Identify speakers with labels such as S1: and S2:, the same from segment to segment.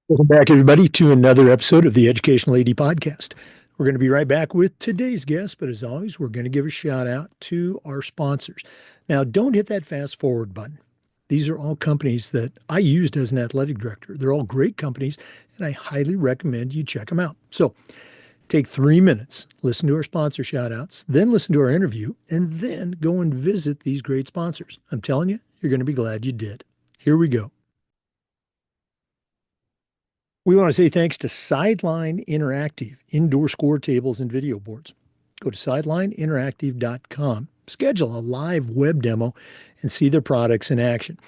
S1: Welcome back, everybody, to another episode of the Educational AD Podcast. We're going to be right back with today's guest, but as always, we're going to give a shout out to our sponsors. Now, don't hit that fast forward button. These are all companies that I used as an athletic director. They're all great companies, and I highly recommend you check them out. So take 3 minutes, listen to our sponsor shout outs, then listen to our interview, and then go and visit these great sponsors. I'm telling you, you're going to be glad you did. Here we go. We want to say thanks to Sideline Interactive, indoor score tables and video boards. Go to sidelineinteractive.com, schedule a live web demo, and see their products in action.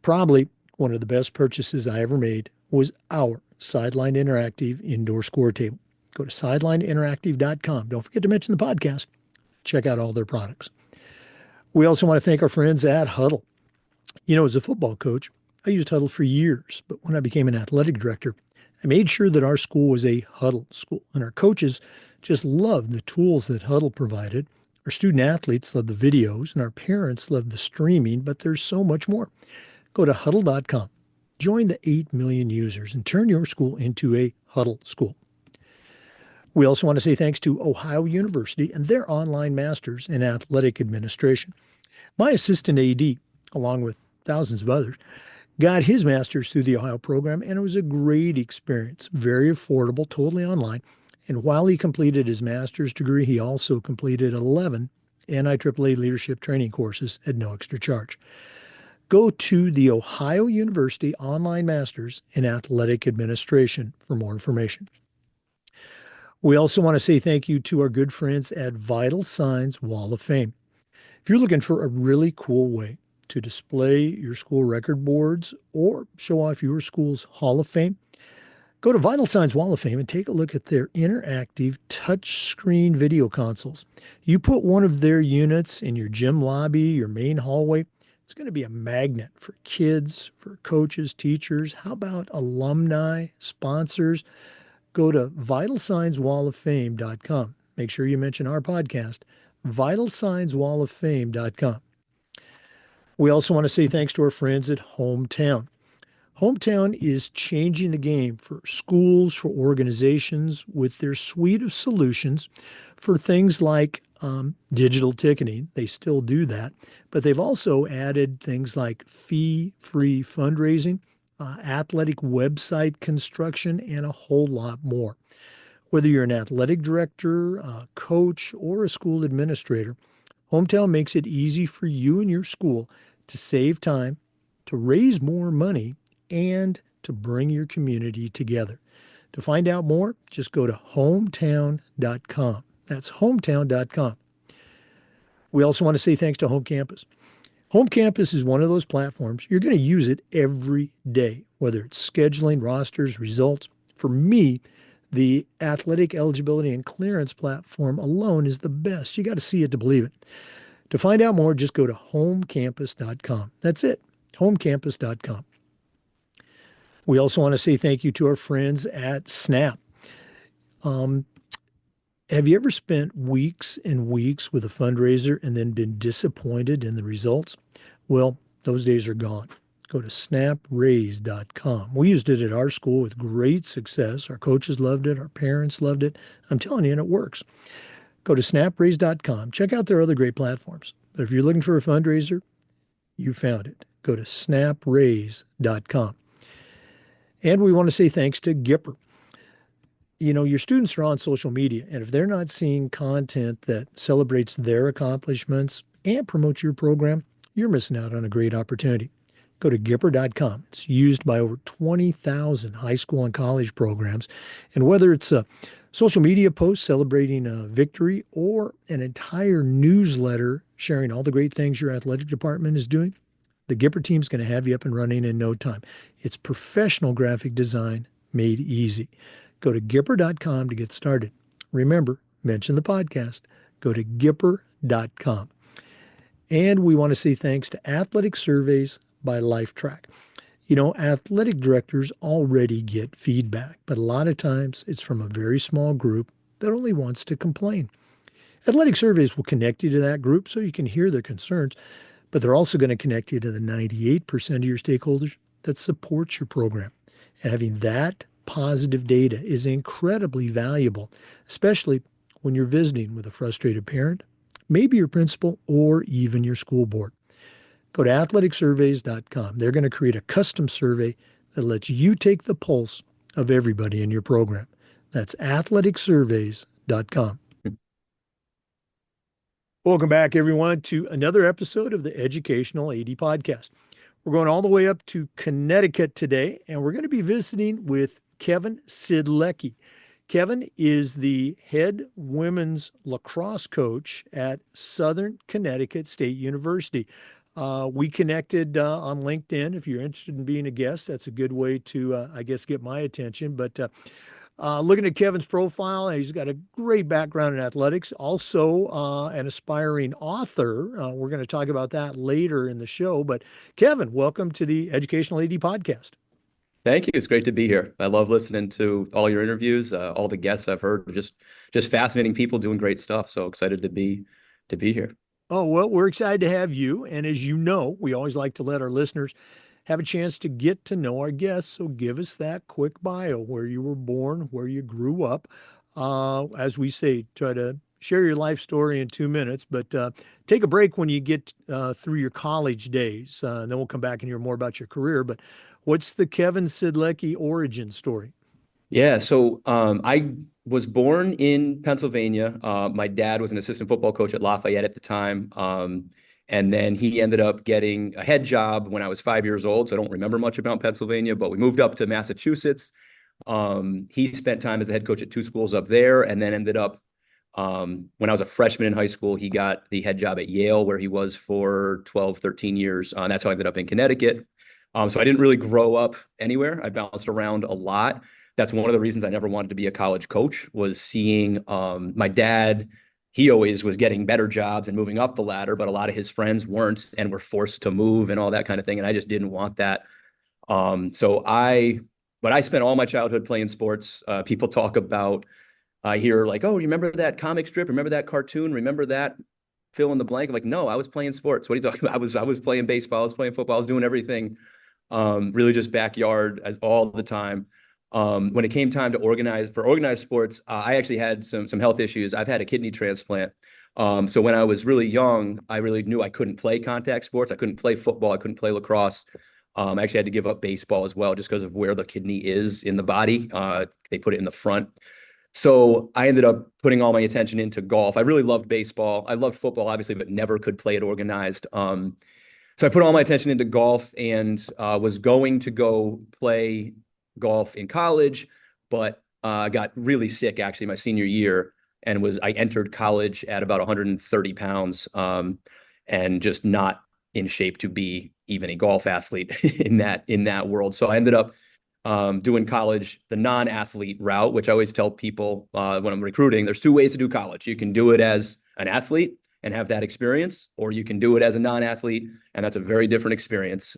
S1: Probably one of the best purchases I ever made was our Sideline Interactive indoor score table. Go to sidelineinteractive.com. Don't forget to mention the podcast. Check out all their products. We also want to thank our friends at Huddle. As a football coach, I used Huddle for years, but when I became an athletic director, I made sure that our school was a Huddle school, and our coaches just loved the tools that Huddle provided. Our student athletes loved the videos, and our parents loved the streaming, but there's so much more. Go to huddle.com, join the 8 million users, and turn your school into a Huddle school. We also want to say thanks to Ohio University and their online masters in athletic administration. My assistant AD, along with thousands of others, got his master's through the Ohio program, and it was a great experience. Very affordable, totally online. And while he completed his master's degree, he also completed 11 NIAAA leadership training courses at no extra charge. Go to the Ohio University Online Masters in Athletic Administration for more information. We also want to say thank you to our good friends at Vital Signs Wall of Fame. If you're looking for a really cool way to display your school record boards or show off your school's Hall of Fame, go to Vital Signs Wall of Fame and take a look at their interactive touchscreen video consoles. You put one of their units in your gym lobby, your main hallway, it's going to be a magnet for kids, for coaches, teachers. How about alumni, sponsors? Go to vitalsignswalloffame.com. Make sure you mention our podcast, vitalsignswalloffame.com. We also want to say thanks to our friends at Hometown. Hometown is changing the game for schools, for organizations with their suite of solutions for things like digital ticketing. They still do that, but they've also added things like fee-free fundraising, athletic website construction, and a whole lot more. Whether you're an athletic director, a coach, or a school administrator, Hometown makes it easy for you and your school to save time, to raise more money, and to bring your community together. To find out more, just go to hometown.com. That's hometown.com. We also want to say thanks to Home Campus. Home Campus is one of those platforms. You're going to use it every day, whether it's scheduling, rosters, results. For me, the athletic eligibility and clearance platform alone is the best. You got to see it to believe it. To find out more, just go to homecampus.com. That's it, homecampus.com. We also want to say thank you to our friends at Snap. Have you ever spent weeks and weeks with a fundraiser and then been disappointed in the results? Well, those days are gone. Go to snapraise.com. We used it at our school with great success. Our coaches loved it. Our parents loved it. I'm telling you, and it works. Go to snapraise.com. Check out their other great platforms. But if you're looking for a fundraiser, you found it. Go to snapraise.com. And we want to say thanks to Gipper. Your students are on social media, and if they're not seeing content that celebrates their accomplishments and promotes your program, you're missing out on a great opportunity. Go to Gipper.com. It's used by over 20,000 high school and college programs. And whether it's a social media post celebrating a victory or an entire newsletter sharing all the great things your athletic department is doing, the Gipper team's going to have you up and running in no time. It's professional graphic design made easy. Go to Gipper.com to get started. Remember, mention the podcast. Go to Gipper.com. And we want to say thanks to Athletic Surveys by LifeTrack. Athletic directors already get feedback, but a lot of times it's from a very small group that only wants to complain. Athletic Surveys will connect you to that group so you can hear their concerns, but they're also going to connect you to the 98% of your stakeholders that support your program. And having that positive data is incredibly valuable, especially when you're visiting with a frustrated parent, maybe your principal, or even your school board. Go to athleticsurveys.com. They're going to create a custom survey that lets you take the pulse of everybody in your program. That's athleticsurveys.com. Welcome back, everyone, to another episode of the Educational AD Podcast. We're going all the way up to Connecticut today, and we're going to be visiting with Kevin Siedlecki. Kevin is the head women's lacrosse coach at Southern Connecticut State University. We connected on LinkedIn. If you're interested in being a guest, that's a good way to, I guess, get my attention. But looking at Kevin's profile, he's got a great background in athletics, also an aspiring author. We're going to talk about that later in the show. But Kevin, welcome to the Educational AD Podcast.
S2: Thank you. It's great to be here. I love listening to all your interviews, all the guests I've heard, just fascinating people doing great stuff. So excited to be here.
S1: Oh, well, we're excited to have you. And as you know, we always like to let our listeners have a chance to get to know our guests. So give us that quick bio, where you were born, where you grew up. As we say, try to share your life story in 2 minutes, but take a break when you get through your college days. And then we'll come back and hear more about your career. But what's the Kevin Siedlecki origin story?
S2: Yeah, so I was born in Pennsylvania. My dad was an assistant football coach at Lafayette at the time. And then he ended up getting a head job when I was 5 years old. So I don't remember much about Pennsylvania, but we moved up to Massachusetts. He spent time as the head coach at two schools up there, and then ended up, when I was a freshman in high school, he got the head job at Yale, where he was for 12, 13 years. And that's how I ended up in Connecticut. So I didn't really grow up anywhere. I bounced around a lot. That's one of the reasons I never wanted to be a college coach, was seeing my dad. He always was getting better jobs and moving up the ladder, but a lot of his friends weren't and were forced to move and all that kind of thing. And I just didn't want that. But I spent all my childhood playing sports. People talk about, I hear like, oh, remember that comic strip? Remember that cartoon? Remember that fill in the blank? I'm like, no, I was playing sports. What are you talking about? I was playing baseball. I was playing football. I was doing everything. Really just backyard as all the time. When it came time to organized sports, I actually had some health issues. I've had a kidney transplant. So when I was really young, I really knew I couldn't play contact sports. I couldn't play football. I couldn't play lacrosse. I actually had to give up baseball as well, just because of where the kidney is in the body. They put it in the front. So I ended up putting all my attention into golf. I really loved baseball. I loved football, obviously, but never could play it organized. So I put all my attention into golf, and was going to go play golf in college, but got really sick actually my senior year, and I entered college at about 130 pounds, and just not in shape to be even a golf athlete in that world. So I ended up doing college the non-athlete route, which I always tell people when I'm recruiting, there's two ways to do college. You can do it as an athlete and have that experience, or you can do it as a non-athlete, and that's a very different experience.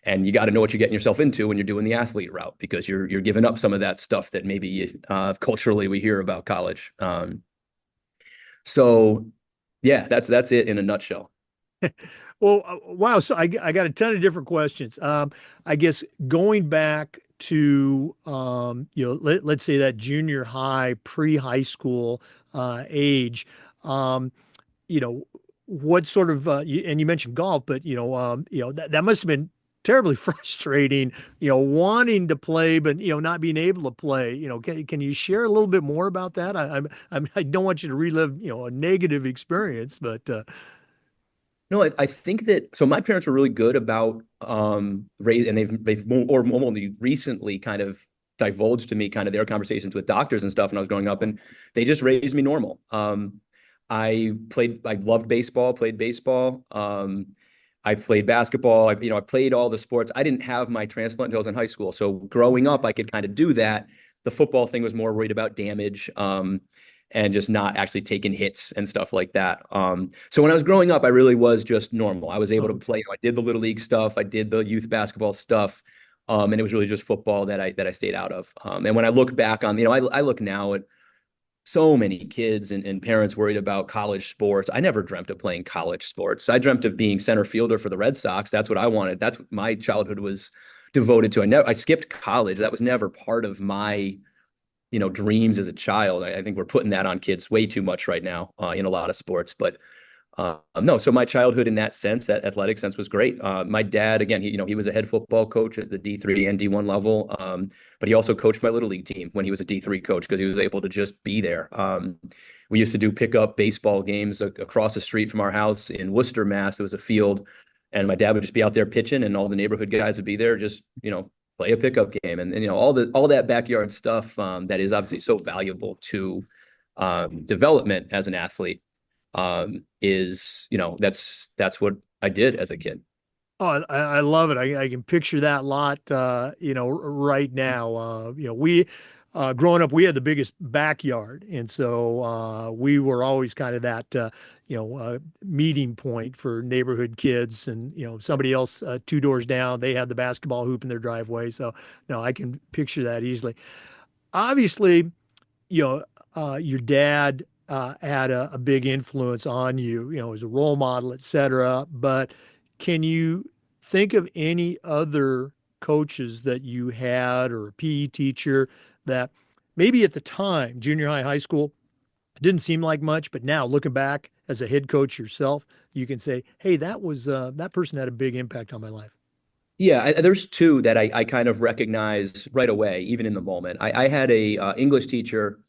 S2: And you got to know what you're getting yourself into when you're doing the athlete route, because you're giving up some of that stuff that maybe culturally we hear about college. So yeah, that's it in a nutshell.
S1: Well, wow. So I got a ton of different questions. I guess going back to, let's say that junior high, pre-high school age, um, you know, what sort of, and you mentioned golf, but, that must have been terribly frustrating, wanting to play, but, not being able to play. Can you share a little bit more about that? I don't want you to relive, a negative experience, but
S2: No, I think that, so my parents were really good about raise, and they've more, or only recently kind of divulged to me kind of their conversations with doctors and stuff when I was growing up, and they just raised me normal. I loved baseball, played baseball. I played basketball. I played all the sports. I didn't have my transplant until I was in high school. So growing up, I could kind of do that. The football thing was more worried about damage. And just not actually taking hits and stuff like that. So when I was growing up, I really was just normal. I was able to play. I did the little league stuff. I did the youth basketball stuff. And it was really just football that I stayed out of. And when I look back on, I look now at so many kids and parents worried about college sports. I never dreamt of playing college sports. I dreamt of being center fielder for the Red Sox. That's what I wanted. That's what my childhood was devoted to. I skipped college. That was never part of my, dreams as a child. I think we're putting that on kids way too much right now in a lot of sports. But no, so my childhood in that sense, that athletic sense, was great. My dad, again, he was a head football coach at the D3 and D1 level, but he also coached my little league team when he was a D3 coach because he was able to just be there. We used to do pickup baseball games across the street from our house in Worcester, Mass. There was a field, and my dad would just be out there pitching, and all the neighborhood guys would be there, just play a pickup game, and all that backyard stuff that is obviously so valuable to development as an athlete is that's what I did as a kid.
S1: Oh, I love it. I can picture that lot, right now. We, growing up, we had the biggest backyard. And so we were always kind of that, meeting point for neighborhood kids. And, somebody else 2 doors down, they had the basketball hoop in their driveway. So, no, I can picture that easily. Obviously, your dad had a big influence on you, as a role model, et cetera. But can you think of any other coaches that you had or a PE teacher that maybe at the time, junior high, high school, didn't seem like much, but now looking back as a head coach yourself, you can say, hey, that person had a big impact on my life.
S2: Yeah, there's two that I kind of recognize right away, even in the moment. I had a English teacher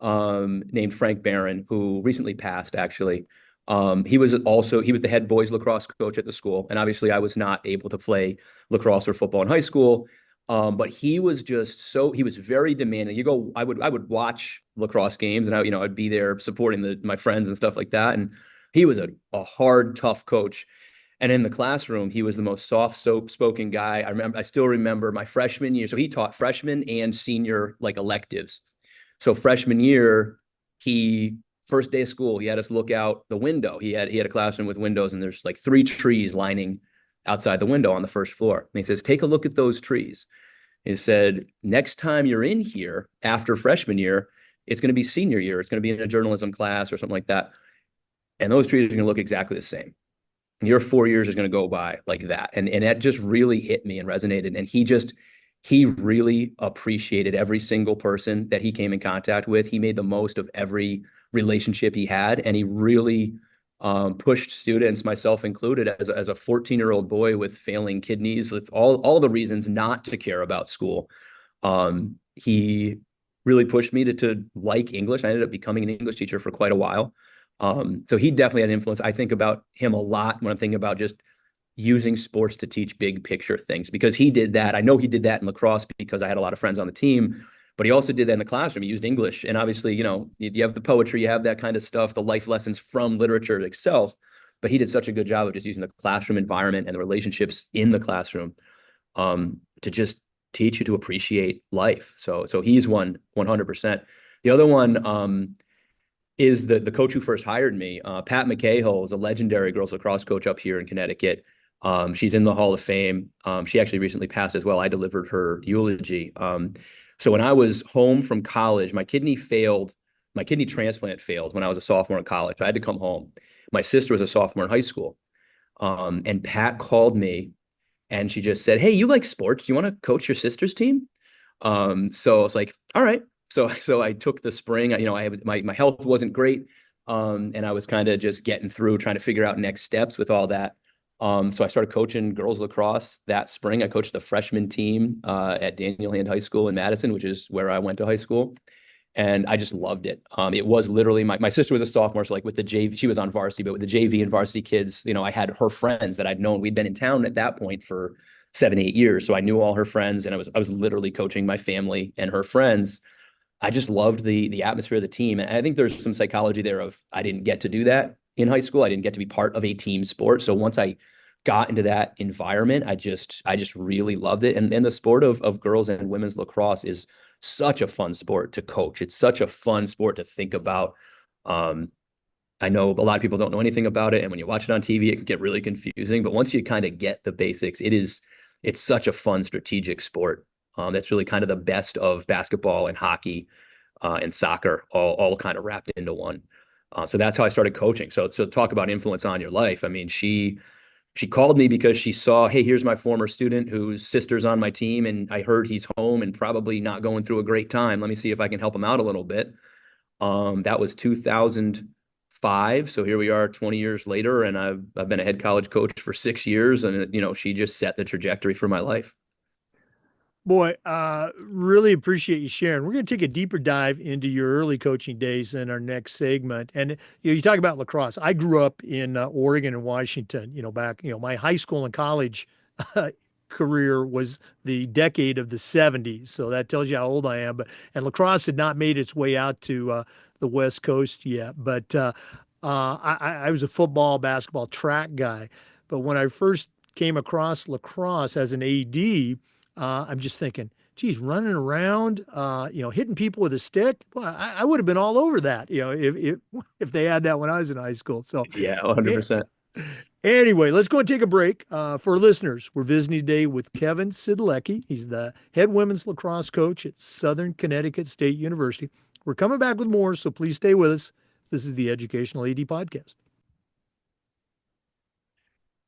S2: named Frank Barron, who recently passed, actually. He was the head boys lacrosse coach at the school, and obviously I was not able to play lacrosse or football in high school. But he was very demanding. I would watch lacrosse games, and I'd be there supporting my friends and stuff like that. And he was a hard, tough coach. And in the classroom, he was the most soft-spoken guy. I still remember my freshman year. So he taught freshman and senior like electives. So freshman year, he first day of school, he had us look out the window. He had a classroom with windows, and there's like 3 trees lining outside the window on the first floor. And he says, take a look at those trees. He said, next time you're in here after freshman year, it's going to be senior year. It's going to be in a journalism class or something like that. And those trees are going to look exactly the same. And your 4 years is going to go by like that. And that just really hit me and resonated. And he really appreciated every single person that he came in contact with. He made the most of every relationship he had, and he really pushed students, myself included, as a 14-year-old boy with failing kidneys, with all the reasons not to care about school. He really pushed me to like English. I ended up becoming an English teacher for quite a while. So he definitely had an influence. I think about him a lot when I'm thinking about just using sports to teach big picture things, because he did that. I know he did that in lacrosse because I had a lot of friends on the team, but he also did that in the classroom. He used English, and obviously, you have the poetry, you have that kind of stuff, the life lessons from literature itself, but he did such a good job of just using the classroom environment and the relationships in the classroom to just teach you to appreciate life. So he's 100%. The other one is the coach who first hired me. Pat McCahill is a legendary girls lacrosse coach up here in Connecticut. She's in the Hall of Fame. She actually recently passed as well. I delivered her eulogy. So when I was home from college, my kidney transplant failed when I was a sophomore in college. I had to come home. My sister was a sophomore in high school. And Pat called me, and she just said, hey, you like sports? Do you want to coach your sister's team? So I was like, all right. So I took the spring. I had my health wasn't great. And I was kind of just getting through, trying to figure out next steps with all that. So I started coaching girls lacrosse that spring. I coached the freshman team at Daniel Hand High School in Madison, which is where I went to high school. And I just loved it. It was literally my sister was a sophomore. So like with the JV, she was on varsity, but with the JV and varsity kids, I had her friends that I'd known. We'd been in town at that point for 7, 8 years. So I knew all her friends, and I was literally coaching my family and her friends. I just loved the atmosphere of the team. And I think there's some psychology there of I didn't get to do that in high school. I didn't get to be part of a team sport. So once I got into that environment, I just really loved it. And the sport of girls and women's lacrosse is such a fun sport to coach. It's such a fun sport to think about. I know a lot of people don't know anything about it, and when you watch it on TV, it can get really confusing. But once you kind of get the basics, it's such a fun strategic sport. That's really kind of the best of basketball and hockey and soccer, all kind of wrapped into one. So that's how I started coaching. So talk about influence on your life. I mean, she she called me because she saw, hey, here's my former student whose sister's on my team, and I heard he's home and probably not going through a great time. Let me see if I can help him out a little bit. That was 2005. So here we are 20 years later, and I've been a head college coach for 6 years, and she just set the trajectory for my life.
S1: Boy, really appreciate you sharing. We're going to take a deeper dive into your early coaching days in our next segment. And you talk about lacrosse. I grew up in Oregon and Washington. Back my high school and college career was the decade of the '70s. So that tells you how old I am. And lacrosse had not made its way out to the West Coast yet. But I was a football, basketball, track guy. But when I first came across lacrosse as an AD, I'm just thinking, geez, running around, hitting people with a stick. Well, I would have been all over that, if they had that when I was in high school. So,
S2: Yeah,
S1: eh,
S2: 100%.
S1: anyway, let's go and take a break. For listeners, we're visiting today with Kevin Siedlecki. He's the head women's lacrosse coach at Southern Connecticut State University. We're coming back with more, so please stay with us. This is the Educational AD Podcast.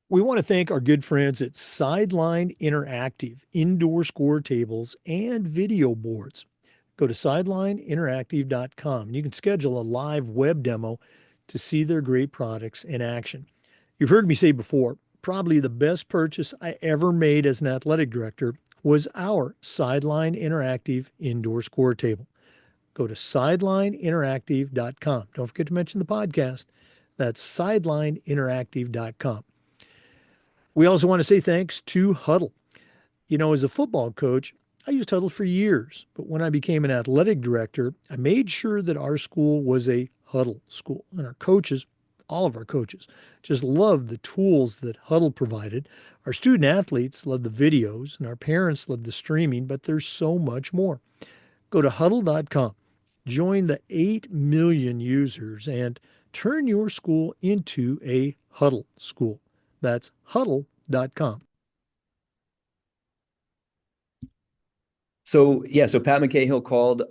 S1: We want to thank our good friends at Sideline Interactive, indoor score tables and video boards. Go to sidelineinteractive.com and you can schedule a live web demo to see their great products in action. You've heard me say before, probably the best purchase I ever made as an athletic director was our Sideline Interactive indoor score table. Go to sidelineinteractive.com. Don't forget to mention the podcast. That's sidelineinteractive.com. We also want to say thanks to Huddle. As a football coach, I used Huddle for years, but when I became an athletic director, I made sure that our school was a Huddle school. And our coaches, all of our coaches, just loved the tools that Huddle provided. Our student athletes loved the videos, and our parents loved the streaming, but there's so much more. Go to huddle.com, join the 8 million users, and turn your school into a Huddle school. That's huddle.com.
S2: So yeah, so Pat McCahill called,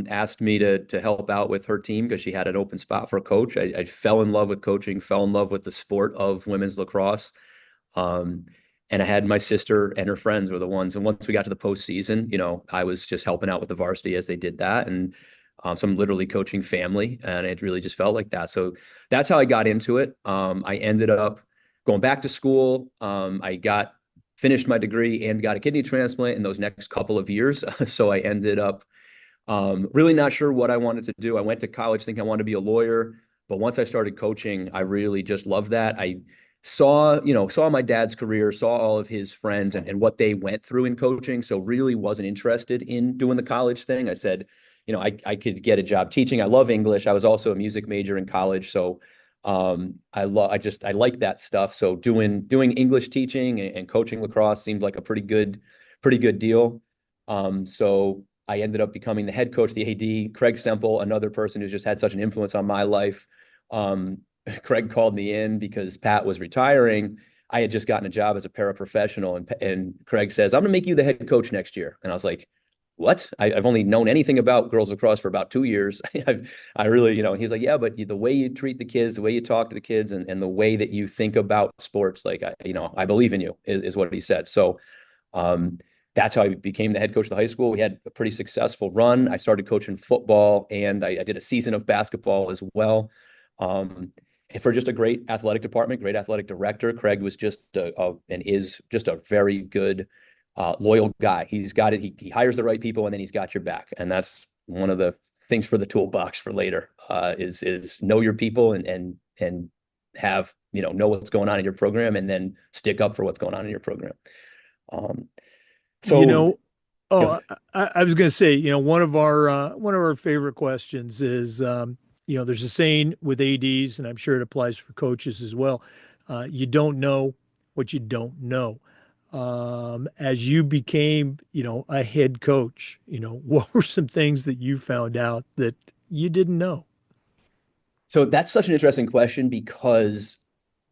S2: asked me to help out with her team because she had an open spot for a coach. I fell in love with coaching, fell in love with the sport of women's lacrosse. Um, and I had my sister and her friends were the ones. And once we got to the postseason, I was just helping out with the varsity as they did that. And so I'm literally coaching family, and it really just felt like that. So that's how I got into it. I ended up going back to school. I finished my degree and got a kidney transplant in those next couple of years. So I ended up really not sure what I wanted to do. I went to college thinking I wanted to be a lawyer, but once I started coaching, I really just loved that. I saw my dad's career, saw all of his friends and what they went through in coaching. So really wasn't interested in doing the college thing. I said, I could get a job teaching. I love English. I was also a music major in college. So I like that stuff. So doing English teaching and coaching lacrosse seemed like a pretty good deal. So I ended up becoming the head coach, the AD. Craig Semple, another person who's just had such an influence on my life. Craig called me in because Pat was retiring. I had just gotten a job as a paraprofessional, and Craig says, "I'm going to make you the head coach next year." And I was like, "What? I've only known anything about girls lacrosse for about 2 years." I really, he's like, "Yeah, but the way you treat the kids, the way you talk to the kids, and the way that you think about sports, like, I believe in you," is what he said. So, that's how I became the head coach of the high school. We had a pretty successful run. I started coaching football, and I did a season of basketball as well. For just a great athletic department, great athletic director, Craig was just and is just a very good, loyal guy. He's got it. He hires the right people, and then he's got your back. And that's one of the things for the toolbox for later, is know your people and have, know what's going on in your program, and then stick up for what's going on in your program.
S1: You
S2: So
S1: know, oh, I was going to say, one of our favorite questions is, there's a saying with ADs, and I'm sure it applies for coaches as well. You don't know what you don't know. As you became, a head coach, what were some things that you found out that you didn't know?
S2: So that's such an interesting question because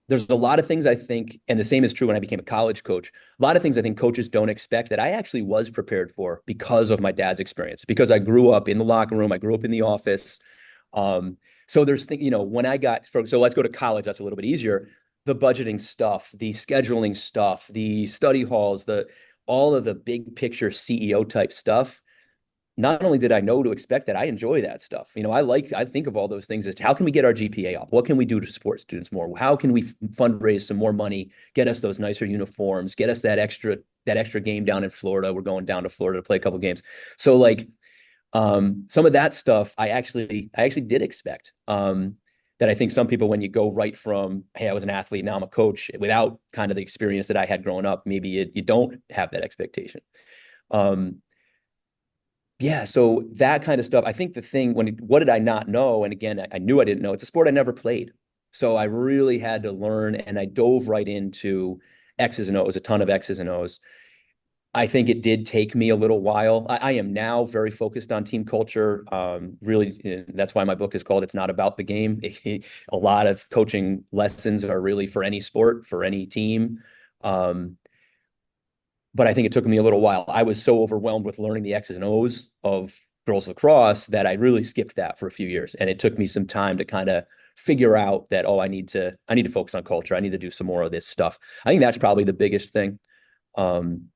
S2: there's a lot of things I think, and the same is true when I became a college coach. A lot of things I think coaches don't expect that I actually was prepared for because of my dad's experience, because I grew up in the locker room, I grew up in the office. So there's, when I got, so let's go to college. That's a little bit easier. the budgeting stuff, the scheduling stuff, the study halls, the all of the big picture CEO type stuff. Not only did I know to expect that, I enjoy that stuff. I think of all those things as how can we get our GPA up? What can we do to support students more? How can we fundraise some more money, get us those nicer uniforms, get us that extra game down in Florida? We're going down to Florida to play a couple games. So like some of that stuff I actually did expect. That I think some people, when you go right from, hey, I was an athlete, now I'm a coach, without kind of the experience that I had growing up, maybe you don't have that expectation. Um, yeah, so that kind of stuff. I think the thing what did I not know? And again, I knew I didn't know. It's a sport I never played. So I really had to learn, and I dove right into X's and O's, a ton of X's and O's. I think it did take me a little while. I am now very focused on team culture. Really, that's why my book is called "It's Not About the Game." A lot of coaching lessons are really for any sport, for any team. Um, but I think it took me a little while. I was so overwhelmed with learning the X's and O's of girls lacrosse that I really skipped that for a few years, and it took me some time to kind of figure out that, oh, I need to focus on culture. I need to do some more of this stuff. I think that's probably the biggest thing. Um,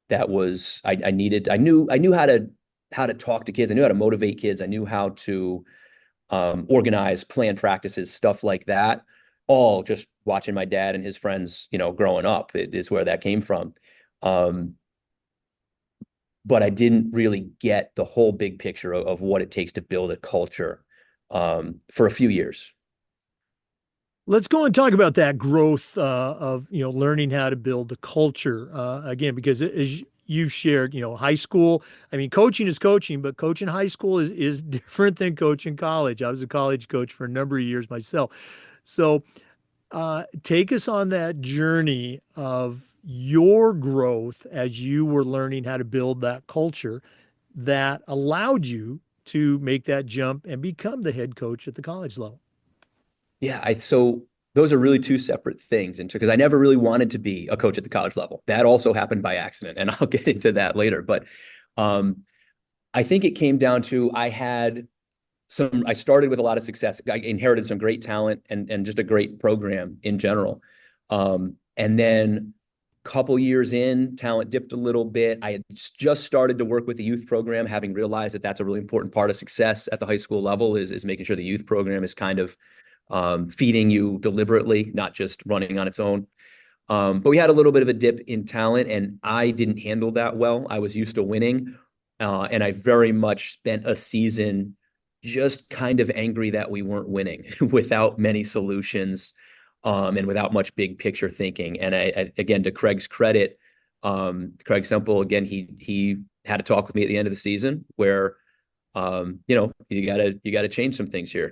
S2: that was I needed. I knew how to talk to kids. I knew how to motivate kids. I knew how to organize, plan practices, stuff like that. All just watching my dad and his friends, growing up, it is where that came from. Um, but I didn't really get the whole big picture of what it takes to build a culture for a few years.
S1: Let's go and talk about that growth of learning how to build the culture again, because as you shared, high school. I mean, coaching is coaching, but coaching high school is different than coaching college. I was a college coach for a number of years myself. So take us on that journey of your growth as you were learning how to build that culture that allowed you to make that jump and become the head coach at the college level.
S2: Yeah, so those are really two separate things, and because I never really wanted to be a coach at the college level. That also happened by accident, and I'll get into that later. But um, I think it came down to I started with a lot of success. I inherited some great talent and just a great program in general. And then a couple years in, talent dipped a little bit. I had just started to work with the youth program, having realized that that's a really important part of success at the high school level is making sure the youth program is kind of feeding you deliberately, not just running on its own. But we had a little bit of a dip in talent, and I didn't handle that well. I was used to winning, and I very much spent a season just kind of angry that we weren't winning without many solutions, and without much big picture thinking. And again, to Craig's credit, Craig Semple, again, he had a talk with me at the end of the season where you gotta change some things here.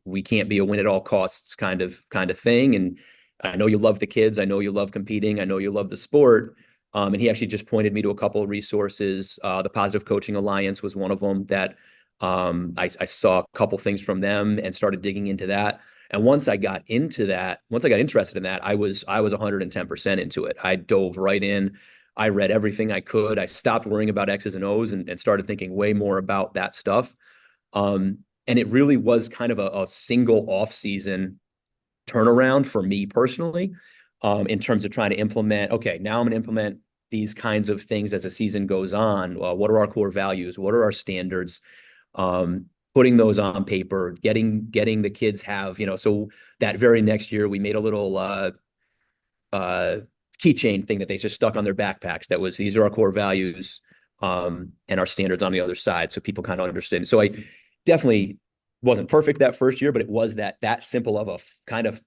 S2: We can't be a win at all costs kind of thing. And I know you love the kids. I know you love competing. I know you love the sport. And he actually just pointed me to a couple of resources. The Positive Coaching Alliance was one of them that I saw a couple things from them and started digging into that. And once I got interested in that, I was 110% into it. I dove right in. I read everything I could. I stopped worrying about X's and O's and started thinking way more about that stuff. And it really was kind of a single off season turnaround for me personally, in terms of trying to implement, okay, now I'm going to implement these kinds of things as the season goes on. What are our core values? What are our standards? Putting those on paper, getting the kids so that very next year we made a little keychain thing that they just stuck on their backpacks. That was, these are our core values, and our standards on the other side. So people kind of understand. So I definitely wasn't perfect that first year, but it was that simple of a kind of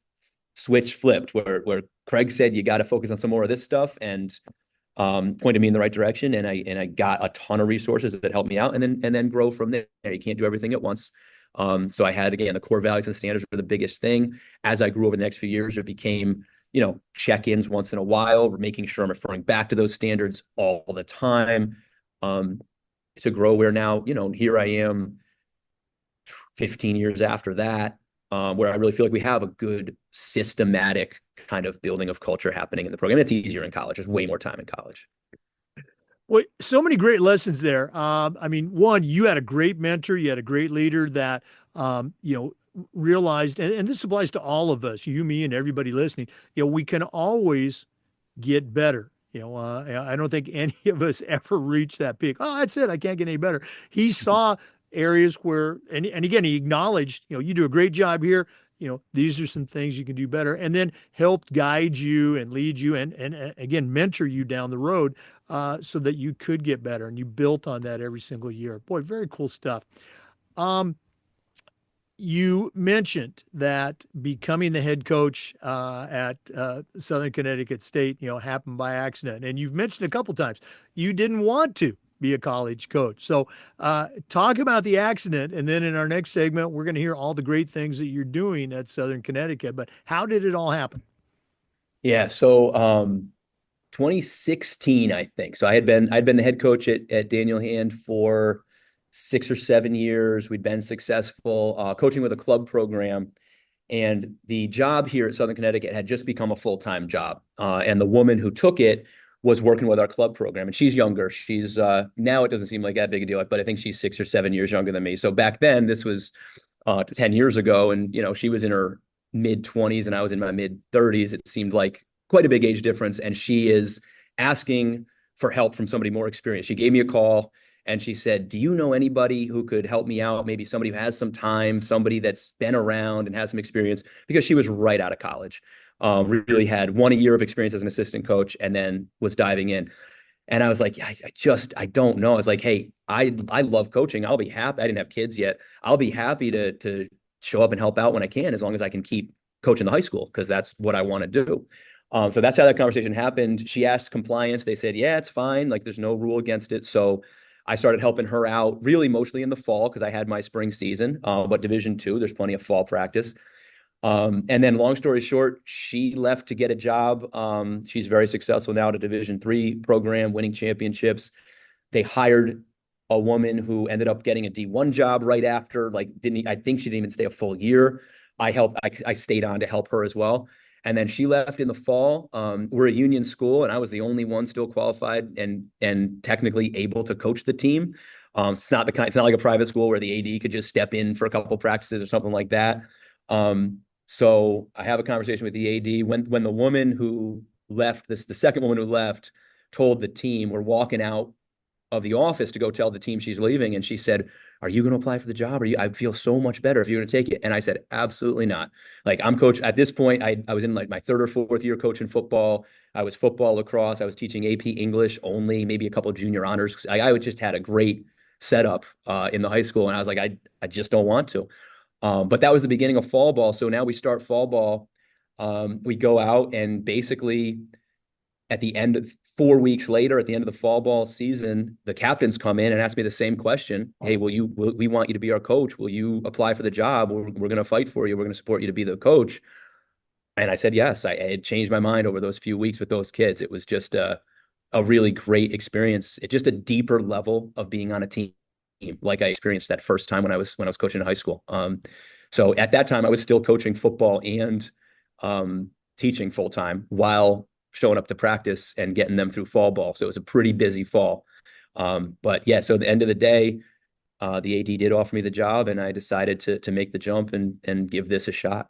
S2: switch flipped where Craig said, you got to focus on some more of this stuff, and pointed me in the right direction. And I got a ton of resources that helped me out, and then grow from there. You can't do everything at once. So I had, again, the core values and standards were the biggest thing. As I grew over the next few years, it became, check-ins once in a while, making sure I'm referring back to those standards all the time, to grow where now, here I am 15 years after that, where I really feel like we have a good systematic kind of building of culture happening in the program. It's easier in college. There's way more time in college.
S1: Well, so many great lessons there. I mean, one, you had a great mentor, you had a great leader that, realized, and this applies to all of us, you, me, and everybody listening, we can always get better. I don't think any of us ever reach that peak. Oh, that's it. I can't get any better. He saw areas where, and again, he acknowledged, you do a great job here. These are some things you can do better, and then helped guide you and lead you and again, mentor you down the road so that you could get better. And you built on that every single year. Boy, very cool stuff. Um, you mentioned that becoming the head coach at Southern Connecticut State, happened by accident. And you've mentioned a couple times you didn't want to be a college coach. So talk about the accident. And then in our next segment, we're going to hear all the great things that you're doing at Southern Connecticut. But how did it all happen?
S2: Yeah, so 2016, I think. So I'd been the head coach at Daniel Hand for 6 or 7 years. We'd been successful coaching with a club program, and the job here at Southern Connecticut had just become a full-time job. And the woman who took it was working with our club program, and she's younger. She's now it doesn't seem like that big a deal, but I think she's 6 or 7 years younger than me. So back then, this was 10 years ago, and she was in her mid 20s and I was in my mid 30s. It seemed like quite a big age difference. And she is asking for help from somebody more experienced. She gave me a call and she said, "Do you know anybody who could help me out? Maybe somebody who has some time, somebody that's been around and has some experience," because she was right out of college. Really had 1 year of experience as an assistant coach and then was diving in. And I was like, I don't know. I was like, hey, I love coaching. I'll be happy. I didn't have kids yet. I'll be happy to show up and help out when I can, as long as I can keep coaching the high school, because that's what I want to do. So that's how that conversation happened. She asked compliance. They said, yeah, it's fine. Like, there's no rule against it. So I started helping her out really mostly in the fall because I had my spring season. But Division II, there's plenty of fall practice. And then long story short, she left to get a job. She's very successful now at a Division III program, winning championships. They hired a woman who ended up getting a D1 job right after. Like, I think she didn't even stay a full year. I stayed on to help her as well. And then she left in the fall. We're a union school, and I was the only one still qualified and technically able to coach the team. It's not like a private school where the AD could just step in for a couple of practices or something like that. So I have a conversation with the AD when the woman who left, the second woman who left, told the team, we're walking out of the office to go tell the team she's leaving, and she said, "Are you going to apply for the job? I feel so much better if you're going to take it." And I said, "Absolutely not." Like, I'm coach at this point. I was in like my third or fourth year coaching football. I was football, lacrosse. I was teaching AP English only, maybe a couple of junior honors. I just had a great setup in the high school, and I was like, I just don't want to. But that was the beginning of fall ball. So now we start fall ball. We go out, and basically at the end of 4 weeks later, at the end of the fall ball season, the captains come in and ask me the same question. "Hey, we want you to be our coach. Will you apply for the job? We're going to fight for you. We're going to support you to be the coach." And I said, yes. I had changed my mind over those few weeks with those kids. It was just a really great experience. It's just a deeper level of being on a team, like I experienced that first time when I was coaching in high school. So at that time, I was still coaching football and teaching full time while showing up to practice and getting them through fall ball. So it was a pretty busy fall. But yeah, so at the end of the day, the AD did offer me the job, and I decided to make the jump and give this a shot.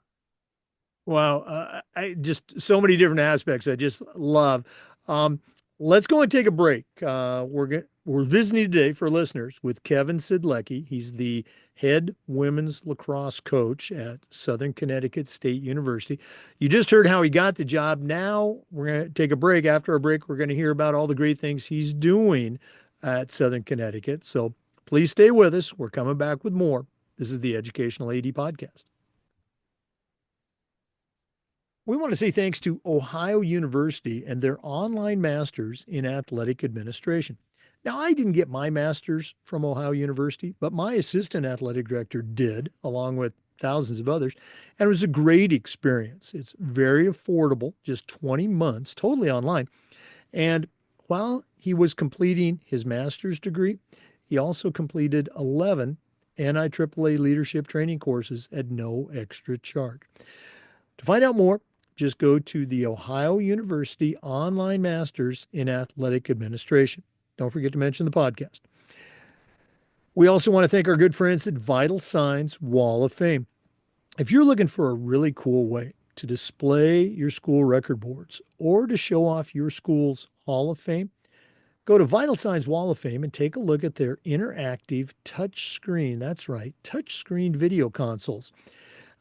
S1: Wow. I just so many different aspects I just love. Um, let's go and take a break. We're visiting today for listeners with Kevin Siedlecki. He's the head women's lacrosse coach at Southern Connecticut State University. You just heard how he got the job. Now we're going to take a break. After a break, we're going to hear about all the great things he's doing at Southern Connecticut. So please stay with us. We're coming back with more. This is the Educational AD Podcast. We want to say thanks to Ohio University and their online masters in athletic administration. Now, I didn't get my master's from Ohio University, but my assistant athletic director did, along with thousands of others, and it was a great experience. It's very affordable, just 20 months, totally online. And while he was completing his master's degree, he also completed 11 NIAAA leadership training courses at no extra charge. To find out more, just go to the Ohio University Online Masters in Athletic Administration. Don't forget to mention the podcast. We also want to thank our good friends at Vital Signs Wall of Fame. If you're looking for a really cool way to display your school record boards or to show off your school's Hall of Fame, go to Vital Signs Wall of Fame and take a look at their interactive touch screen. That's right, touch screen video consoles.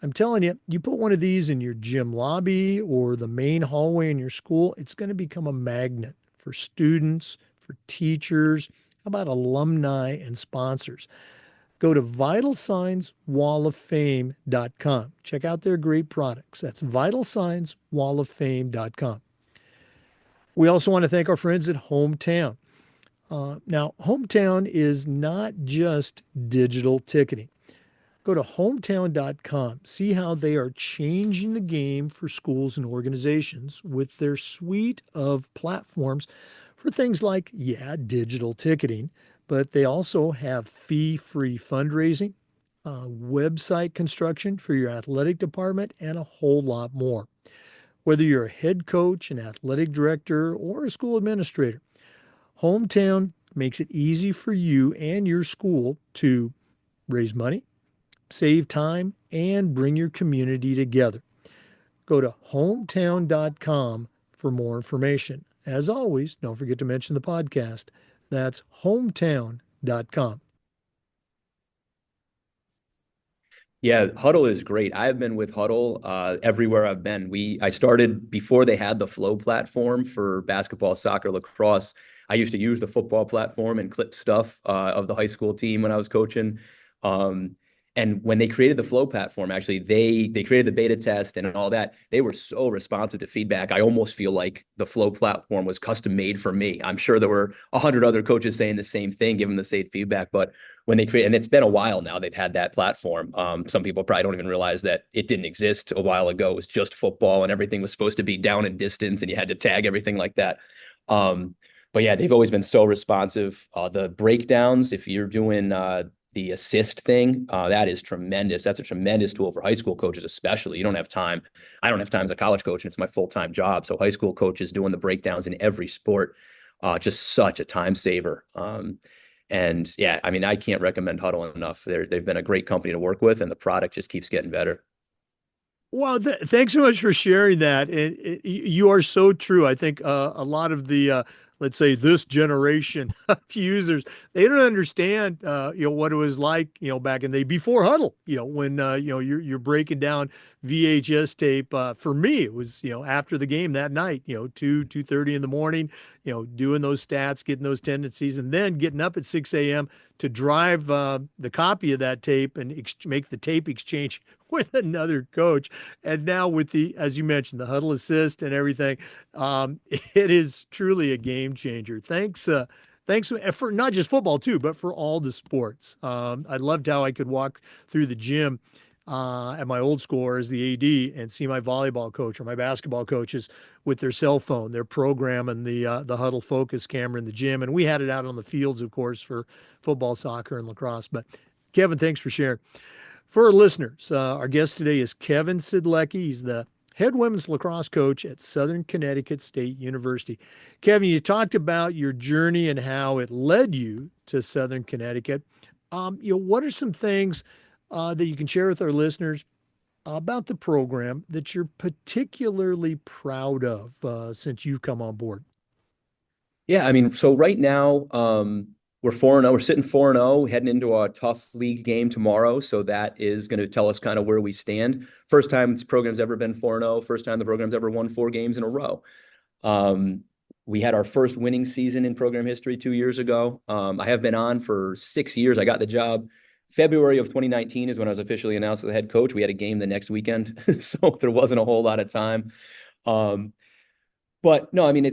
S1: I'm telling you, you put one of these in your gym lobby or the main hallway in your school, it's going to become a magnet for students, for teachers, how about alumni and sponsors. Go to vitalsignswalloffame.com. Check out their great products. That's vitalsignswalloffame.com. We also want to thank our friends at Hometown. Now, Hometown is not just digital ticketing. Go to hometown.com. See how they are changing the game for schools and organizations with their suite of platforms for things like, yeah, digital ticketing, but they also have fee-free fundraising, website construction for your athletic department, and a whole lot more. Whether you're a head coach, an athletic director, or a school administrator, Hometown makes it easy for you and your school to raise money, save time, and bring your community together. Go to hometown.com for more information. As always, don't forget to mention the podcast. That's hometown.com.
S2: Yeah, Huddle is great. I've been with Huddle everywhere I've been. I started before they had the Flow platform for basketball, soccer, lacrosse. I used to use the football platform and clip stuff of the high school team when I was coaching. Um, and when they created the Flow platform, actually, they created the beta test and all that. They were so responsive to feedback. I almost feel like the Flow platform was custom made for me. I'm sure there were 100 other coaches saying the same thing, giving the same feedback, but when they create, and it's been a while now they've had that platform. Some people probably don't even realize that it didn't exist a while ago. It was just football and everything was supposed to be down in distance and you had to tag everything like that. Um, but yeah, they've always been so responsive. The breakdowns, if you're doing the assist thing, that is tremendous. That's a tremendous tool for high school coaches, especially. You don't have time. I don't have time as a college coach, and it's my full-time job. So high school coaches doing the breakdowns in every sport, just such a time saver. And yeah, I mean, I can't recommend Huddle enough. They've been a great company to work with, and the product just keeps getting better.
S1: Well, thanks so much for sharing that. You are so true. I think a lot of the, let's say, this generation of users, they don't understand, what it was like, back in the before Huddle, when you're breaking down VHS tape. For me, it was after the game that night, 2:30 in the morning, doing those stats, getting those tendencies, and then getting up at 6 a.m. to drive the copy of that tape and make the tape exchange with another coach. And now with the, as you mentioned, the Huddle Assist and everything, it is truly a game changer. Thanks for not just football too, but for all the sports. I loved how I could walk through the gym at my old school as the AD and see my volleyball coach or my basketball coaches with their cell phone. They're programming the Huddle Focus camera in the gym, and we had it out on the fields, of course, for football, soccer, and lacrosse. But Kevin, thanks for sharing. For our listeners, our guest today is Kevin Siedlecki. He's the head women's lacrosse coach at Southern Connecticut State University. Kevin, you talked about your journey and how it led you to Southern Connecticut. What are some things that you can share with our listeners about the program that you're particularly proud of since you've come on board?
S2: Yeah, I mean, so right now, we're 4-0. We're sitting 4-0, heading into a tough league game tomorrow. So that is going to tell us kind of where we stand. First time this program's ever been 4-0. First time the program's ever won 4 games in a row. Um, we had our first winning season in program history 2 years ago. I have been on for 6 years. I got the job. February of 2019 is when I was officially announced as the head coach. We had a game the next weekend, so there wasn't a whole lot of time. Um, but no, I mean,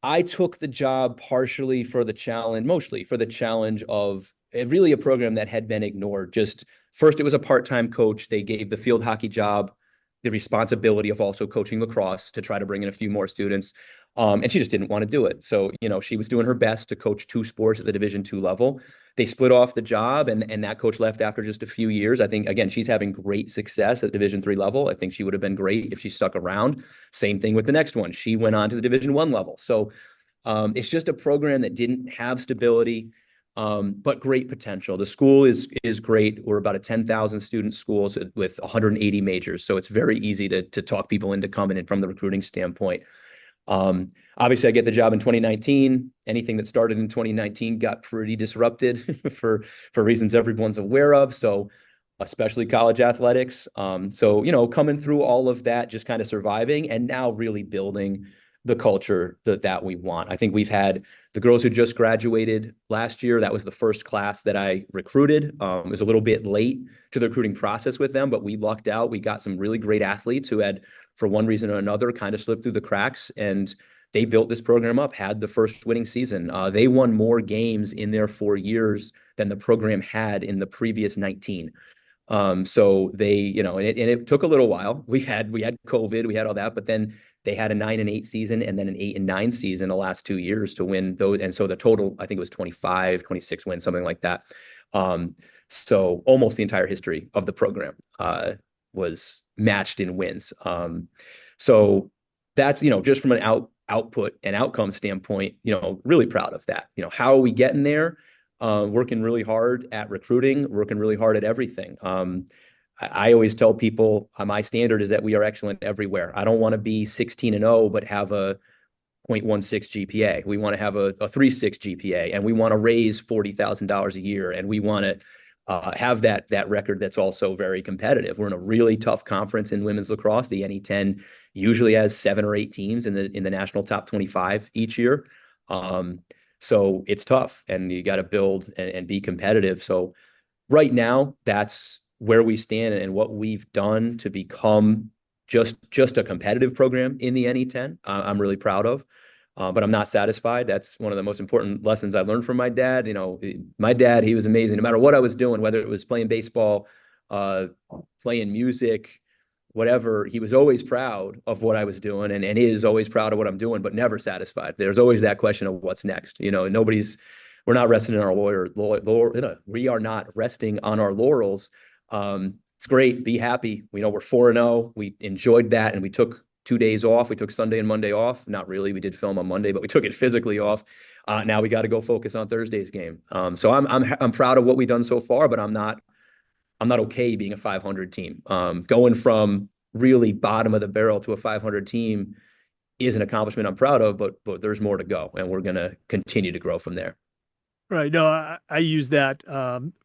S2: I took the job partially for the challenge, mostly for the challenge of really a program that had been ignored. Just first, it was a part-time coach. They gave the field hockey job the responsibility of also coaching lacrosse to try to bring in a few more students. And she just didn't want to do it. So, she was doing her best to coach 2 sports at the Division II level. They split off the job, and that coach left after just a few years. I think, again, she's having great success at Division III level. I think she would have been great if she stuck around. Same thing with the next one. She went on to the Division I level. So it's just a program that didn't have stability. but great potential. The school is great. We're about a 10,000 student school with 180 majors, so it's very easy to talk people into coming in from the recruiting standpoint. Obviously, I get the job in 2019. Anything that started in 2019 got pretty disrupted for reasons everyone's aware of. So, especially college athletics. So, coming through all of that, just kind of surviving, and now really building the culture that we want. I think we've had the girls who just graduated last year. That was the first class that I recruited. It was a little bit late to the recruiting process with them, but we lucked out. We got some really great athletes who had, for one reason or another, kind of slipped through the cracks, and they built this program up, had the first winning season. They won more games in their 4 years than the program had in the previous 19. So they, and it took a little while. We had COVID, we had all that, but then they had a 9-8 season and then an 8-9 season the last 2 years to win those. And so the total, I think it was 25, 26 wins, something like that. So almost the entire history of the program was matched in wins. So that's, just from an output and outcome standpoint, really proud of that. How are we getting there? Working really hard at recruiting, working really hard at everything. I always tell people my standard is that we are excellent everywhere. I don't want to be 16-0, but have a 0.16 GPA. We want to have a 3.6 GPA, and we want to raise $40,000 a year, and we want to have that record that's also very competitive. We're in a really tough conference in women's lacrosse. The NE10 usually has 7 or 8 teams in the national top 25 each year. So it's tough, and you got to build and be competitive. So right now, that's where we stand and what we've done to become just a competitive program in the NE10. I'm really proud of, but I'm not satisfied. That's one of the most important lessons I learned from my dad. My dad, he was amazing. No matter what I was doing, whether it was playing baseball, playing music, whatever, he was always proud of what I was doing and is always proud of what I'm doing, but never satisfied. There's always that question of what's next. We're not resting in our we are not resting on our laurels. It's great. Be happy. We're 4-0. We enjoyed that. And we took 2 days off. We took Sunday and Monday off. Not really. We did film on Monday, but we took it physically off. Now we got to go focus on Thursday's game. So I'm proud of what we've done so far, but I'm not okay being a 500 team. Going from really bottom of the barrel to a 500 team is an accomplishment I'm proud of, but there's more to go, and we're going to continue to grow from there.
S1: Right. No, I use that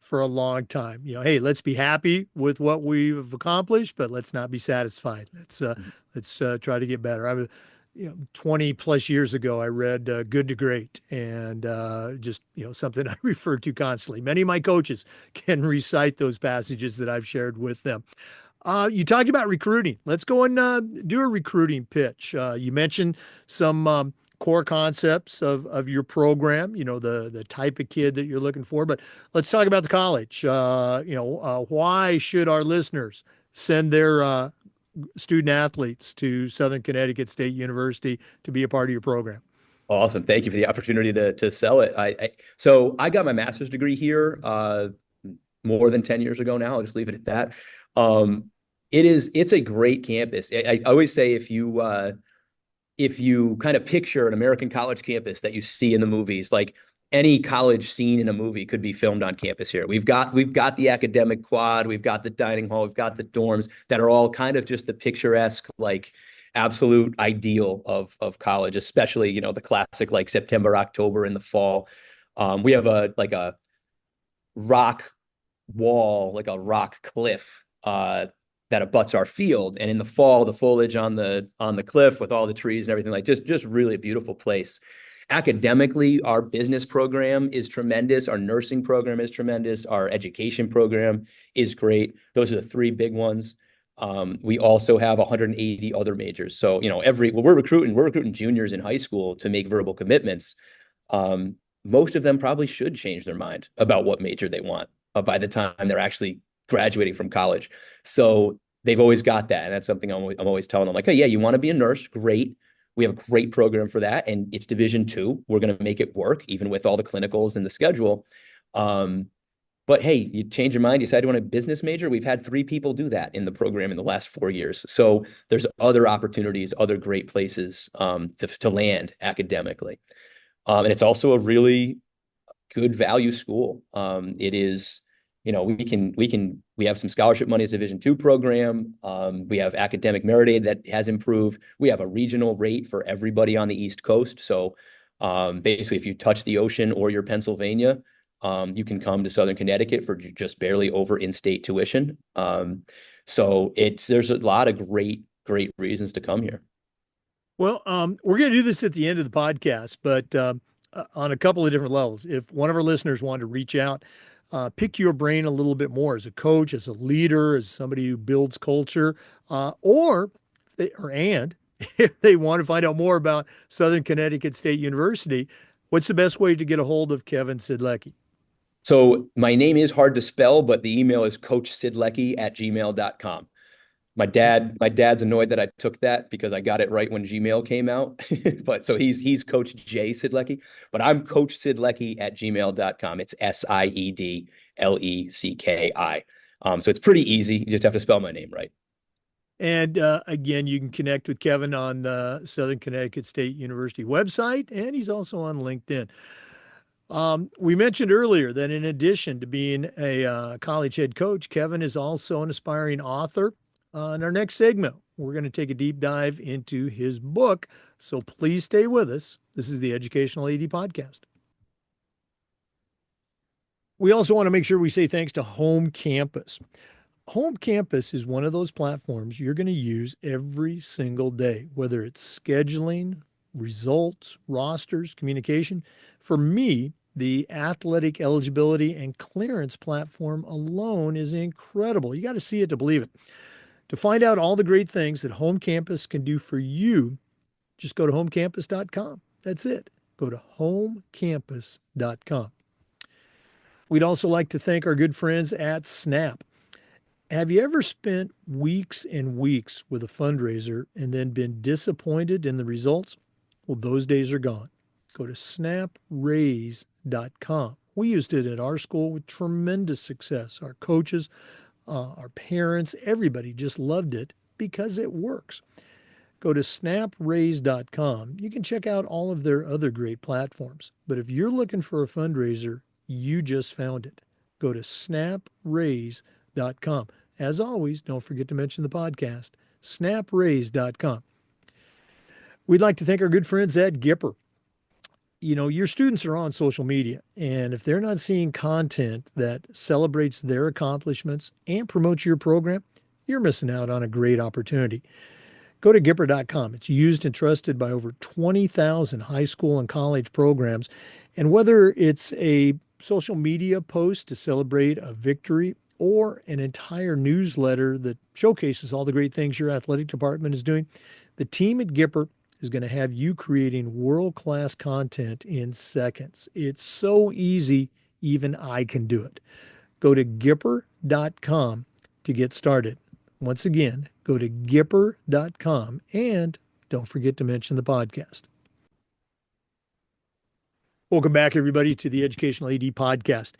S1: for a long time. Hey, let's be happy with what we've accomplished, but let's not be satisfied. Let's try to get better. I was, 20 plus years ago, I read Good to Great, and just, something I refer to constantly. Many of my coaches can recite those passages that I've shared with them. You talked about recruiting. Let's go and do a recruiting pitch. You mentioned some core concepts of your program, the type of kid that you're looking for. But let's talk about the college. Why should our listeners send their student athletes to Southern Connecticut State University to be a part of your program?
S2: Awesome. Thank you for the opportunity to sell it. So I got my master's degree here more than 10 years ago now. I'll just leave it at that. It's a great campus. I always say if you kind of picture an American college campus that you see in the movies, like any college scene in a movie could be filmed on campus here. We've got the academic quad, we've got the dining hall, we've got the dorms that are all kind of just the picturesque, like absolute ideal of college, especially, the classic like September, October in the fall. We have a rock wall, like a rock cliff that abuts our field, and in the fall, the foliage on the cliff with all the trees and everything, like just really a beautiful place. Academically, our business program is tremendous. Our nursing program is tremendous. Our education program is great. Those are the 3 big ones. We also have 180 other majors. So, we're recruiting juniors in high school to make verbal commitments. Most of them probably should change their mind about what major they want by the time they're actually graduating from college. So they've always got that. And that's something I'm always telling them, like, hey, yeah, you want to be a nurse? Great. We have a great program for that. And it's Division II. We're going to make it work, even with all the clinicals and the schedule. But hey, you change your mind, you decide you want a business major. We've had 3 people do that in the program in the last 4 years. So there's other opportunities, other great places to land academically. And it's also a really good value school. It is, we have some scholarship money as a Division II program. We have academic merit aid that has improved. We have a regional rate for everybody on the East Coast. So basically, if you touch the ocean or you're Pennsylvania, you can come to Southern Connecticut for just barely over in-state tuition. So there's a lot of great reasons to come here.
S1: Well, we're going to do this at the end of the podcast, but on a couple of different levels. If one of our listeners wanted to reach out, pick your brain a little bit more as a coach, as a leader, as somebody who builds culture, or and if they want to find out more about Southern Connecticut State University, what's the best way to get a hold of Kevin Siedlecki?
S2: So my name is hard to spell, but the email is coachsidlecki@gmail.com. My dad's annoyed that I took that because I got it right when Gmail came out. But so he's Coach J Siedlecki, but I'm Coach Siedlecki@gmail.com. It's Siedlecki. So it's pretty easy. You just have to spell my name right.
S1: And again, you can connect with Kevin on the Southern Connecticut State University website, and he's also on LinkedIn. We mentioned earlier that in addition to being a college head coach, Kevin is also an aspiring author. In our next segment, we're going to take a deep dive into his book. So please stay with us. This is the Educational AD Podcast. We also want to make sure we say thanks to Home Campus. Home Campus is one of those platforms you're going to use every single day, whether it's scheduling, results, rosters, communication. For me, the athletic eligibility and clearance platform alone is incredible. You got to see it to believe it. To find out all the great things that Home Campus can do for you, just go to homecampus.com. That's it. Go to homecampus.com. We'd also like to thank our good friends at Snap. Have you ever spent weeks and weeks with a fundraiser and then been disappointed in the results? Well, those days are gone. Go to snapraise.com. We used it at our school with tremendous success. Our coaches, our parents, everybody just loved it because it works. Go to snapraise.com. You can check out all of their other great platforms. But if you're looking for a fundraiser, you just found it. Go to snapraise.com. As always, don't forget to mention the podcast, snapraise.com. We'd like to thank our good friends at Gipper. Your students are on social media, and if they're not seeing content that celebrates their accomplishments and promotes your program, you're missing out on a great opportunity. Go to Gipper.com. It's used and trusted by over 20,000 high school and college programs. And whether it's a social media post to celebrate a victory or an entire newsletter that showcases all the great things your athletic department is doing, the team at Gipper is going to have you creating world-class content in seconds. It's so easy, even I can do it. Go to Gipper.com to get started. Once again, go to Gipper.com and don't forget to mention the podcast. Welcome back, everybody, to the Educational AD Podcast.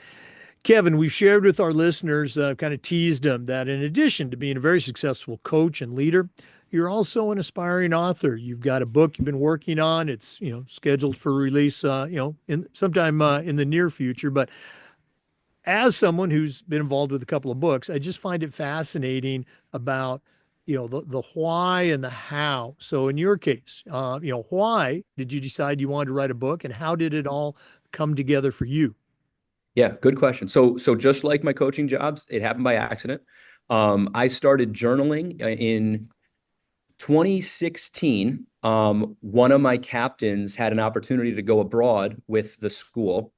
S1: Kevin, we've shared with our listeners, kind of teased them that in addition to being a very successful coach and leader, you're also an aspiring author. You've got a book you've been working on. It's, scheduled for release, in sometime in the near future. But as someone who's been involved with a couple of books, I just find it fascinating about, the why and the how. So in your case, why did you decide you wanted to write a book, and how did it all come together for you?
S2: Yeah, good question. So just like my coaching jobs, it happened by accident. I started journaling in 2016. One of my captains had an opportunity to go abroad with the school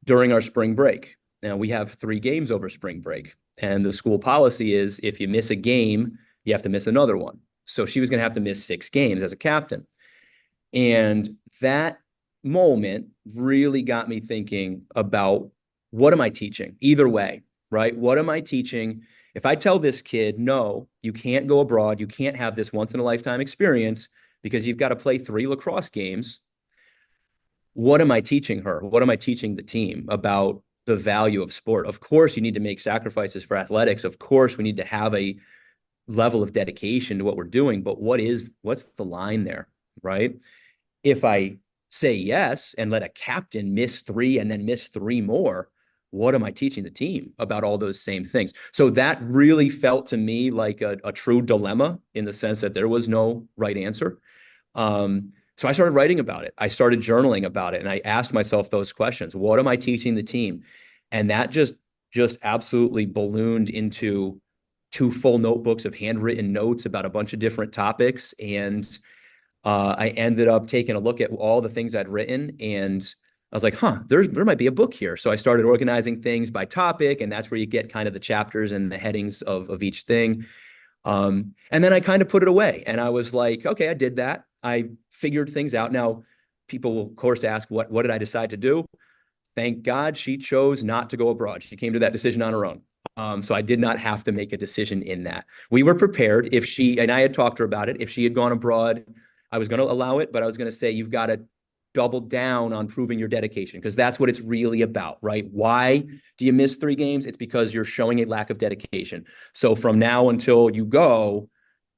S2: during our spring break. Now we have 3 games over spring break, and the school policy is if you miss a game, you have to miss another one. So she was going to have to miss 6 games as a captain. And that moment really got me thinking about what am I teaching? Either way, right? What am I teaching? If I tell this kid, no, you can't go abroad, you can't have this once in a lifetime experience because you've got to play 3 lacrosse games, what am I teaching her? What am I teaching the team about the value of sport? Of course, you need to make sacrifices for athletics. Of course, we need to have a level of dedication to what we're doing, but what's the line there, right? If I say yes and let a captain miss three and then miss three more, what am I teaching the team about all those same things? So that really felt to me like a true dilemma in the sense that there was no right answer. So I started writing about it. I started journaling about it, and I asked myself those questions. What am I teaching the team? And that just absolutely ballooned into two full notebooks of handwritten notes about a bunch of different topics. And I ended up taking a look at all the things I'd written, and I was like, huh, there might be a book here. So I started organizing things by topic, and that's where you get kind of the chapters and the headings of each thing. And then I kind of put it away, and I was like, okay, I did that. I figured things out. Now, people will, of course, ask, what did I decide to do? Thank God she chose not to go abroad. She came to that decision on her own. So I did not have to make a decision in that. We were prepared if she, and I had talked to her about it, if she had gone abroad, I was going to allow it, but I was going to say, you've got to double down on proving your dedication, because that's what it's really about, right? Why do you miss 3 games? It's because you're showing a lack of dedication. So from now until you go,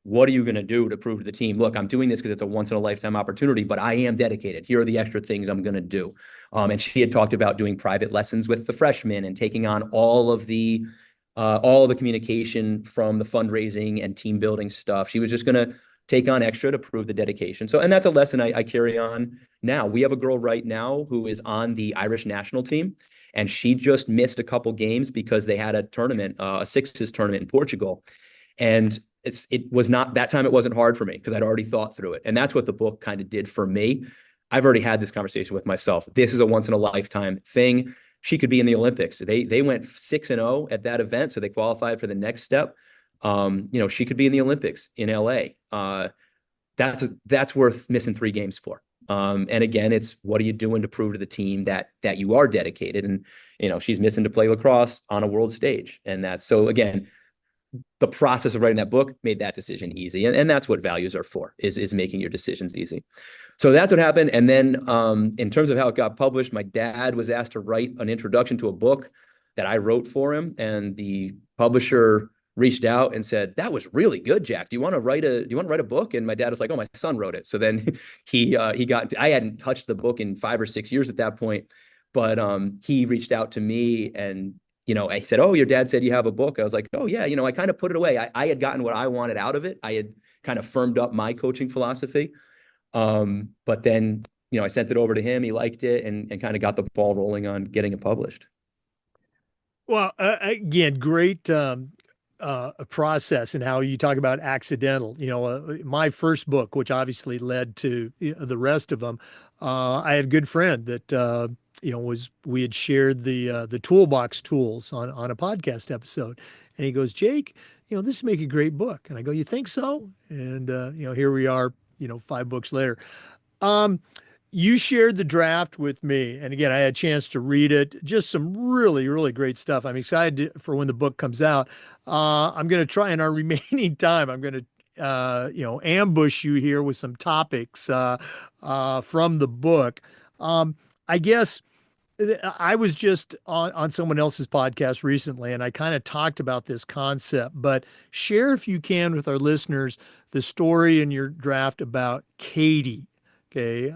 S2: what are you going to do to prove to the team, look, I'm doing this because it's a once in a lifetime opportunity, but I am dedicated. Here are the extra things I'm going to do. And she had talked about doing private lessons with the freshmen and taking on all the communication from the fundraising and team building stuff. She was just going to take on extra to prove the dedication. So, and that's a lesson I carry on now. We have a girl right now who is on the Irish national team, and she just missed a couple games because they had a tournament, a sixes tournament in Portugal. And it was not, that time it wasn't hard for me because I'd already thought through it. And that's what the book kind of did for me. I've already had this conversation with myself. This is a once in a lifetime thing. She could be in the Olympics. They went 6-0 at that event, so they qualified for the next step. She could be in the Olympics in LA. That's worth missing 3 games for. And again, it's what are you doing to prove to the team that you are dedicated? And she's missing to play lacrosse on a world stage, and that's so again. The process of writing that book made that decision easy. And that's what values are for, is making your decisions easy. So that's what happened. And then in terms of how it got published, my dad was asked to write an introduction to a book that I wrote for him. And the publisher reached out and said, that was really good, Jack. Do you want to write a book? And my dad was like, oh, my son wrote it. So then I hadn't touched the book in 5 or 6 years at that point, but he reached out to me and I said, oh, your dad said you have a book. I was like, oh, yeah, I kind of put it away. I had gotten what I wanted out of it. I had kind of firmed up my coaching philosophy. But then, I sent it over to him. He liked it and kind of got the ball rolling on getting it published.
S1: Well, again, great process and how you talk about accidental. My first book, which obviously led to the rest of them, I had a good friend that we had shared the toolbox tools on a podcast episode, and he goes, Jake, this would make a great book. And I go, you think so? And here we are, 5 books later. You shared the draft with me, and again, I had a chance to read it. Just some really, really great stuff. I'm excited for when the book comes out. I'm going to try in our remaining time. I'm going to, ambush you here with some topics from the book. I guess I was just on someone else's podcast recently, and I kind of talked about this concept. But share, if you can, with our listeners the story in your draft about Katie. Okay.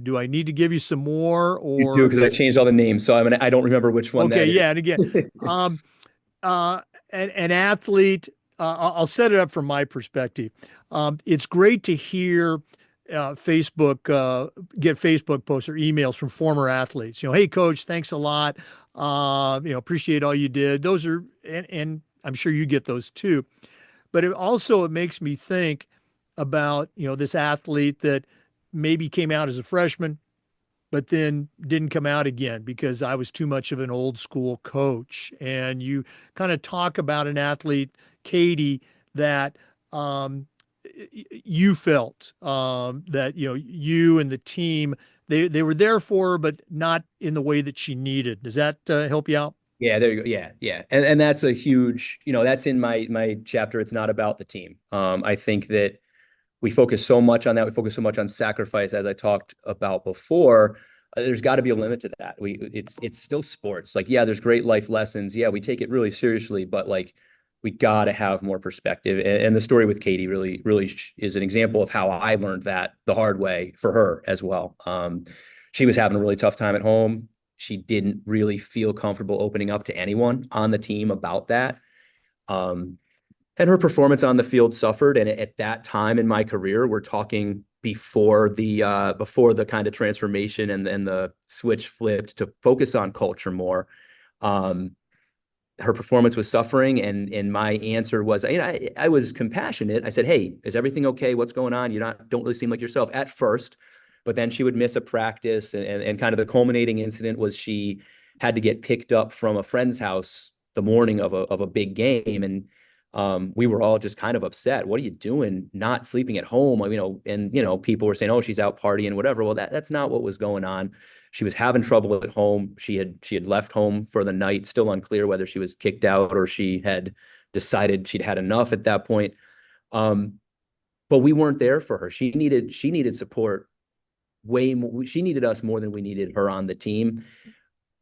S1: Do I need to give you some more
S2: You do,
S1: or?
S2: because I changed all the names. So I don't remember which one
S1: Okay.
S2: that is.
S1: Yeah. And again, um, an athlete, I'll set it up from my perspective. It's great to hear Facebook, get Facebook posts or emails from former athletes. Hey, coach, thanks a lot. Appreciate all you did. Those are, and I'm sure you get those too. But it makes me think about, this athlete that maybe came out as a freshman, but then didn't come out again because I was too much of an old school coach. And you kind of talk about an athlete, Katie, that you felt that you and the team they were there for her, but not in the way that she needed. Does that help you out?
S2: Yeah, there you go. Yeah, yeah. And that's a huge, that's in my chapter. It's not about the team. I think that we focus so much on that. We focus so much on sacrifice, as I talked about before. There's got to be a limit to that. It's still sports. Like, yeah, there's great life lessons. Yeah, we take it really seriously, but like we got to have more perspective. And the story with Katie really is an example of how I learned that the hard way for her as well. She was having a really tough time at home. She didn't really feel comfortable opening up to anyone on the team about that. Um, and her performance on the field suffered. And at that time in my career, we're talking before the kind of transformation and the switch flipped to focus on culture more. Um, Her performance was suffering, and my answer was, I was compassionate. I said, "Hey, is everything okay? What's going on? Don't really seem like yourself at first." But then she would miss a practice, and kind of the culminating incident was she had to get picked up from a friend's house the morning of a big game, and we were all just kind of upset. What are you doing? Not sleeping at home? And people were saying, "Oh, she's out partying, whatever." Well, that's not what was going on. She was having trouble at home. She had left home for the night, still unclear whether she was kicked out or she had decided she'd had enough at that point. Um, but we weren't there for her. She needed support way more. She needed us more than we needed her on the team.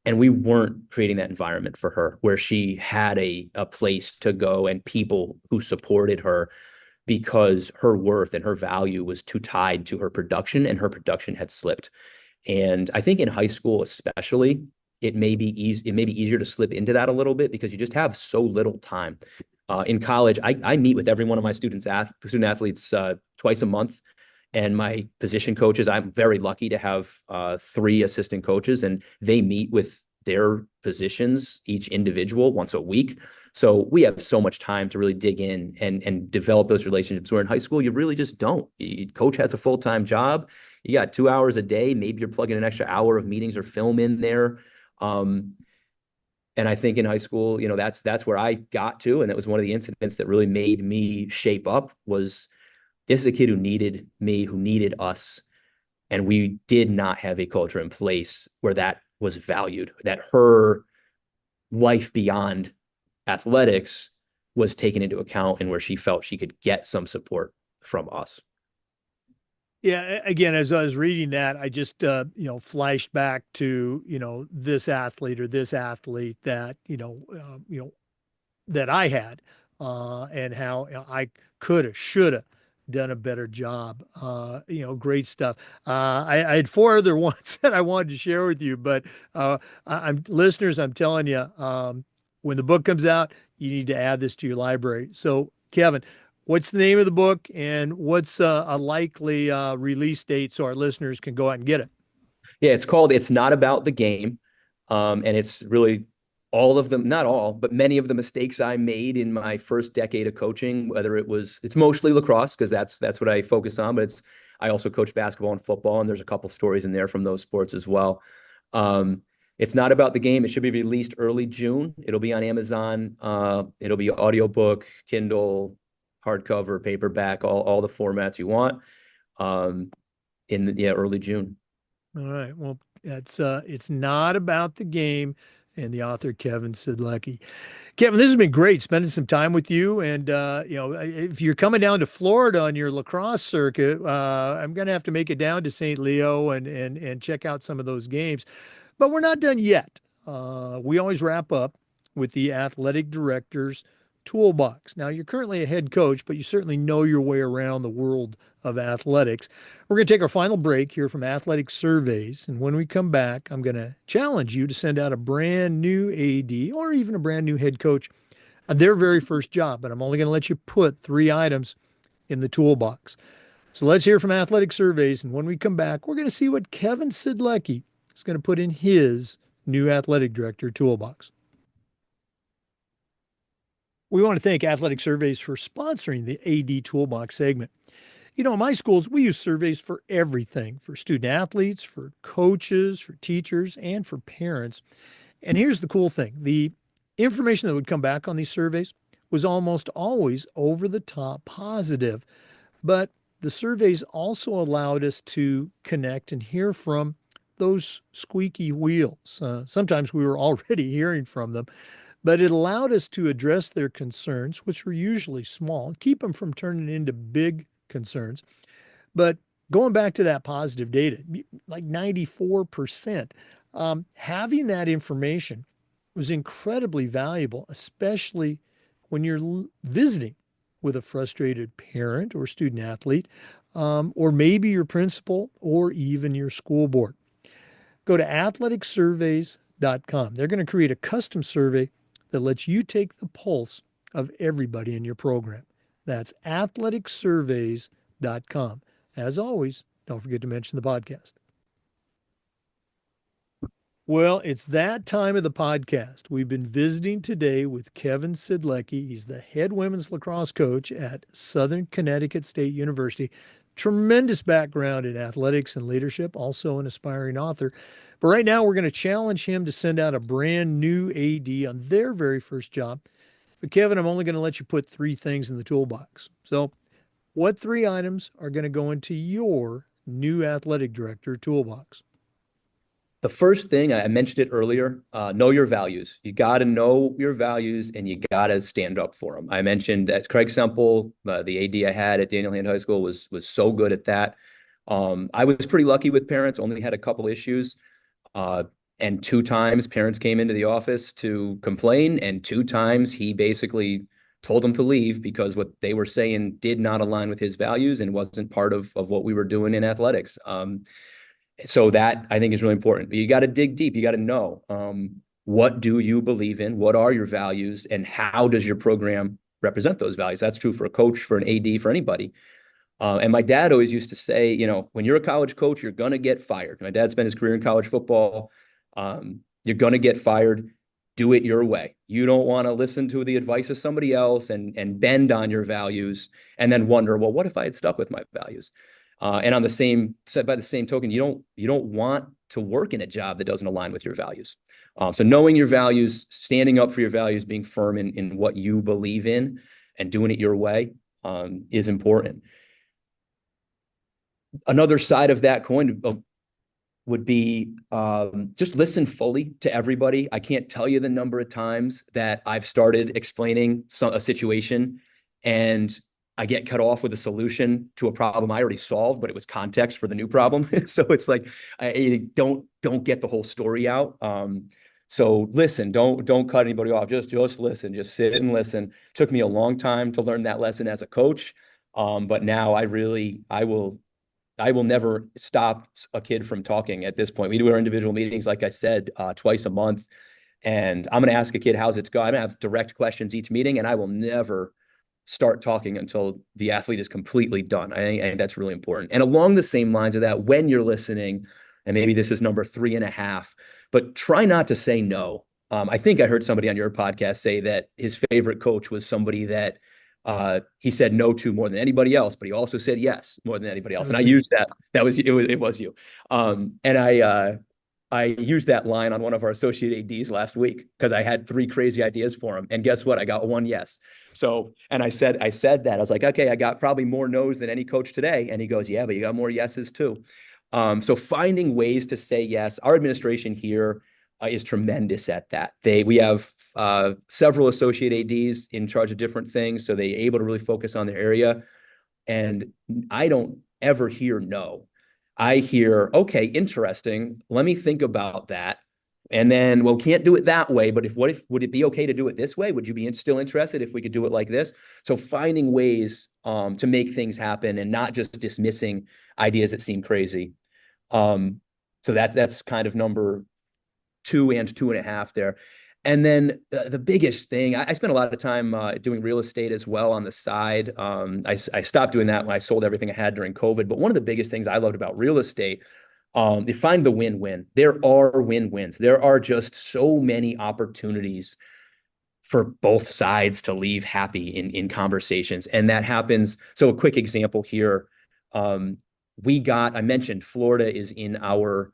S2: And we weren't creating that environment for her where she had a place to go and people who supported her, because her worth and her value was too tied to her production, and her production had slipped. And I think in high school, especially, it may be easier to slip into that a little bit because you just have so little time. In college, I meet with every one of my student athletes twice a month, and my position coaches. I'm very lucky to have three assistant coaches, and they meet with their positions, each individual, once a week. So we have so much time to really dig in and develop those relationships. Where in high school, you really just don't. Coach has a full-time job. You got 2 hours a day. Maybe you're plugging an extra hour of meetings or film in there. Um, and I think in high school, that's where I got to, and it was one of the incidents that really made me shape up. Was this is a kid who needed me, who needed us, and we did not have a culture in place where that was valued, that her life beyond athletics was taken into account, and where she felt she could get some support from us.
S1: Yeah, again, as I was reading that, I just flashed back to, this athlete or this athlete that, that I had, and how I could have, should have done a better job. Great stuff. I had four other ones that I wanted to share with you, but I'm listeners, I'm telling you, when the book comes out, you need to add this to your library. So, Kevin, what's the name of the book, and what's a likely release date so our listeners can go out and get it?
S2: Yeah, it's called It's Not About the Game. And it's really all of them, not all, but many of the mistakes I made in my first decade of coaching, whether it's mostly lacrosse, because that's what I focus on, but I also coach basketball and football, and there's a couple stories in there from those sports as well. Um, it's Not About the Game. It should be released early June. It'll be on Amazon. It'll be audiobook, Kindle, hardcover, paperback, all the formats you want. Early June.
S1: All right. Well, it's not about the game, and the author Kevin Siedlecki. Kevin, this has been great spending some time with you. And if you're coming down to Florida on your lacrosse circuit, I'm going to have to make it down to St. Leo and check out some of those games. But we're not done yet. We always wrap up with the athletic director's toolbox. Now, you're currently a head coach, but you certainly know your way around the world of athletics. We're going to take our final break here from Athletic Surveys. And when we come back, I'm going to challenge you to send out a brand new AD or even a brand new head coach on their very first job. But I'm only going to let you put 3 items in the toolbox. So let's hear from Athletic Surveys. And when we come back, we're going to see what Kevin Siedlecki is going to put in his new athletic director toolbox. We want to thank Athletic Surveys for sponsoring the AD Toolbox segment. In my schools, we use surveys for everything, for student athletes, for coaches, for teachers, and for parents. And here's the cool thing. The information that would come back on these surveys was almost always over the top positive. But the surveys also allowed us to connect and hear from those squeaky wheels. Sometimes we were already hearing from them, but it allowed us to address their concerns, which were usually small, keep them from turning into big concerns. But going back to that positive data, like 94%, having that information was incredibly valuable, especially when you're visiting with a frustrated parent or student athlete, or maybe your principal or even your school board. Go to athleticsurveys.com. They're going to create a custom survey that lets you take the pulse of everybody in your program. That's athleticsurveys.com. As always, don't forget to mention the podcast. Well, it's that time of the podcast. We've been visiting today with Kevin Siedlecki. He's the head women's lacrosse coach at Southern Connecticut State University. Tremendous background in athletics and leadership, also an aspiring author. But right now, we're going to challenge him to send out a brand new AD on their very first job. But Kevin, I'm only going to let you put three things in the toolbox. So, what three items are going to go into your new athletic director toolbox?
S2: The first thing, I mentioned it earlier, know your values. You got to know your values and you got to stand up for them. I mentioned that Craig Semple, the AD I had at Daniel Hand High School, was so good at that. I was pretty lucky with parents, only had a couple issues. And two times parents came into the office to complain, and two times he basically told them to leave because what they were saying did not align with his values and wasn't part of what we were doing in athletics. So that I think is really important. You got to dig deep. You got to know what do you believe in? What are your values? And how does your program represent those values? That's true for a coach, for an AD, for anybody. And my dad always used to say, when you're a college coach, you're going to get fired. My dad spent his career in college football. You're going to get fired. Do it your way. You don't want to listen to the advice of somebody else and bend on your values and then wonder, well, what if I had stuck with my values? And on the same by the same token, you don't want to work in a job that doesn't align with your values. So knowing your values, standing up for your values, being firm in what you believe in, and doing it your way is important. Another side of that coin would be just listen fully to everybody. I can't tell you the number of times that I've started explaining a situation and I get cut off with a solution to a problem I already solved, but it was context for the new problem. So it's like, I don't get the whole story out. So listen, don't cut anybody off. Just listen, just sit and listen. Took me a long time to learn that lesson as a coach. But now I will never stop a kid from talking at this point. We do our individual meetings, like I said, twice a month. And I'm going to ask a kid, how's it going? I'm going to have direct questions each meeting, and I will never start talking until the athlete is completely done. I think that's really important. And along the same lines of that, when you're listening, and maybe this is number 3.5, but try not to say no. I think I heard somebody on your podcast say that his favorite coach was somebody that he said no to more than anybody else, but he also said yes more than anybody else. And I used that. It was you. And I used that line on one of our associate ADs last week because I had 3 crazy ideas for him. And guess what? I got 1 yes. So, and I said that. I was like, okay, I got probably more no's than any coach today. And he goes, yeah, but you got more yeses too. So finding ways to say yes. Our administration here is tremendous at that. We have several associate ADs in charge of different things, so they're able to really focus on their area. And I don't ever hear no. I hear, okay, interesting. Let me think about that. And then, well, can't do it that way, but would it be okay to do it this way? Would you be still interested if we could do it like this? So finding ways to make things happen and not just dismissing ideas that seem crazy. So that's kind of number 2 and 2.5 there. And then the biggest thing, I spent a lot of time doing real estate as well on the side. I stopped doing that when I sold everything I had during COVID. But one of the biggest things I loved about real estate, you find the win-win. There are win-wins. There are just so many opportunities for both sides to leave happy in conversations. And that happens. So a quick example here. I mentioned Florida is in our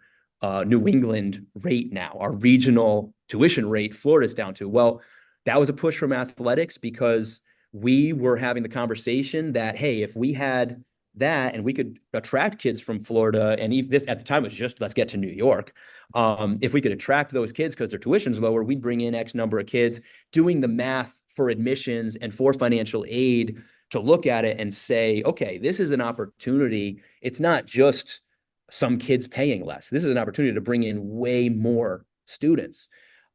S2: New England rate now, our regional tuition rate. Florida's down to. Well, that was a push from athletics because we were having the conversation that, hey, if we had that and we could attract kids from Florida, and this at the time was just, let's get to New York. If we could attract those kids because their tuition's lower, we'd bring in X number of kids. Doing the math for admissions and for financial aid to look at it and say, okay, this is an opportunity. It's not just some kids paying less. This is an opportunity to bring in way more students.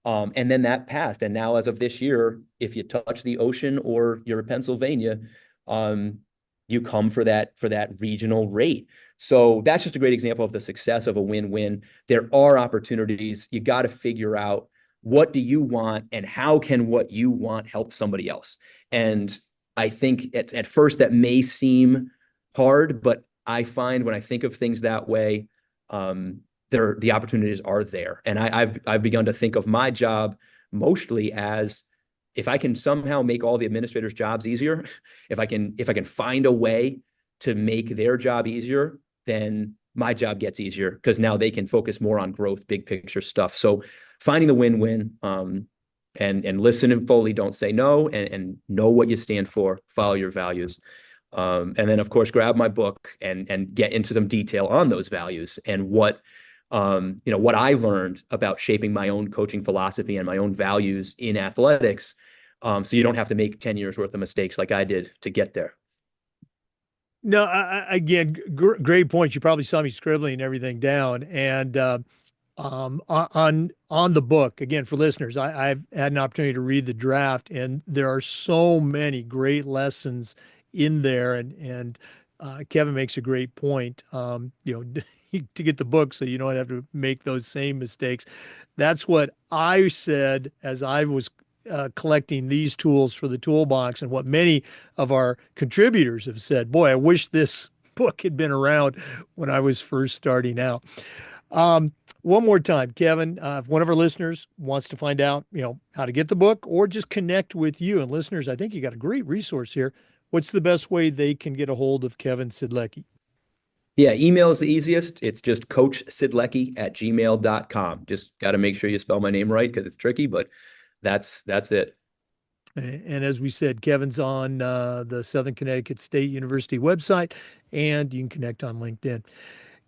S2: And then that passed. And now, as of this year, if you touch the ocean or you're in Pennsylvania, um, you come for that regional rate. So that's just a great example of the success of a win-win. There are opportunities. You got to figure out, what do you want and how can what you want help somebody else? And I think at first that may seem hard, but I find when I think of things that way, the opportunities are there. And I've begun to think of my job mostly as, if I can somehow make all the administrators' jobs easier, if I can find a way to make their job easier, then my job gets easier, because now they can focus more on growth, big picture stuff. So finding the win-win, and listen and fully, don't say no, and know what you stand for, follow your values. And then, of course, grab my book and get into some detail on those values and what what I learned about shaping my own coaching philosophy and my own values in athletics. So you don't have to make 10 years worth of mistakes like I did to get there.
S1: No, again, great point. You probably saw me scribbling everything down. And on the book, again, for listeners, I've had an opportunity to read the draft, and there are so many great lessons in there. And Kevin makes a great point. To get the book so you don't have to make those same mistakes. That's what I said as I was collecting these tools for the toolbox, and what many of our contributors have said. Boy, I wish this book had been around when I was first starting out. One more time, Kevin, if one of our listeners wants to find out, how to get the book or just connect with you, and listeners, I think you got a great resource here. What's the best way they can get a hold of Kevin Siedlecki?
S2: Yeah, email is the easiest. It's just coachsidlecki@gmail.com. Just got to make sure you spell my name right, because it's tricky, but that's it.
S1: And as we said, Kevin's on the Southern Connecticut State University website, and you can connect on LinkedIn.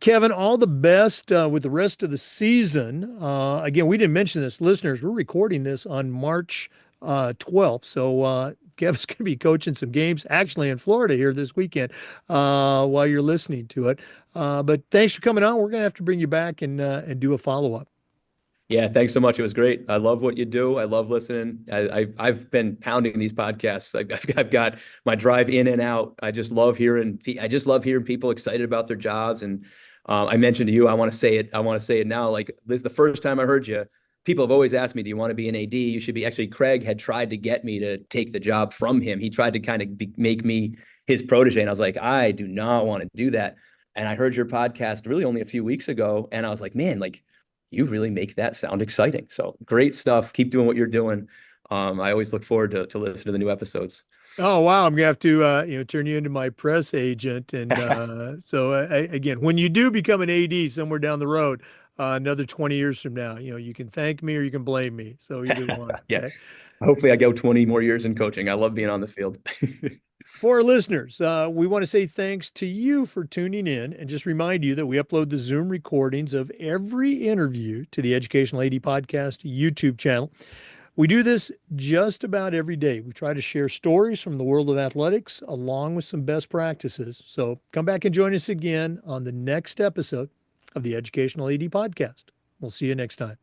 S1: Kevin, all the best with the rest of the season. Again, we didn't mention this, listeners. We're recording this on March 12th. So Kevin's going to be coaching some games actually in Florida here this weekend while you're listening to it. But thanks for coming on. We're going to have to bring you back and do a follow-up.
S2: Yeah, thanks so much. It was great. I love what you do. I love listening. I've been pounding these podcasts. I've got my drive in and out. I just love hearing people excited about their jobs. And I mentioned to you, I want to say it. I want to say it now. Like, this is the first time I heard you. People have always asked me, "Do you want to be an AD? You should be." Actually, Craig had tried to get me to take the job from him. He tried to kind of make me his protege, and I was like, I do not want to do that. And I heard your podcast really only a few weeks ago, and I was like, man, like, you really make that sound exciting. So great stuff. Keep doing what you're doing. I always look forward to listen to the new episodes.
S1: Oh wow, I'm gonna have to turn you into my press agent, and again, when you do become an AD somewhere down the road, another 20 years from now, you can thank me or you can blame me. So either one.
S2: Yeah.
S1: Okay.
S2: Hopefully I go 20 more years in coaching. I love being on the field.
S1: For our listeners, we want to say thanks to you for tuning in, and just remind you that we upload the Zoom recordings of every interview to the Educational AD Podcast YouTube channel. We do this just about every day. We try to share stories from the world of athletics along with some best practices. So come back and join us again on the next episode of the Educational AD Podcast. We'll see you next time.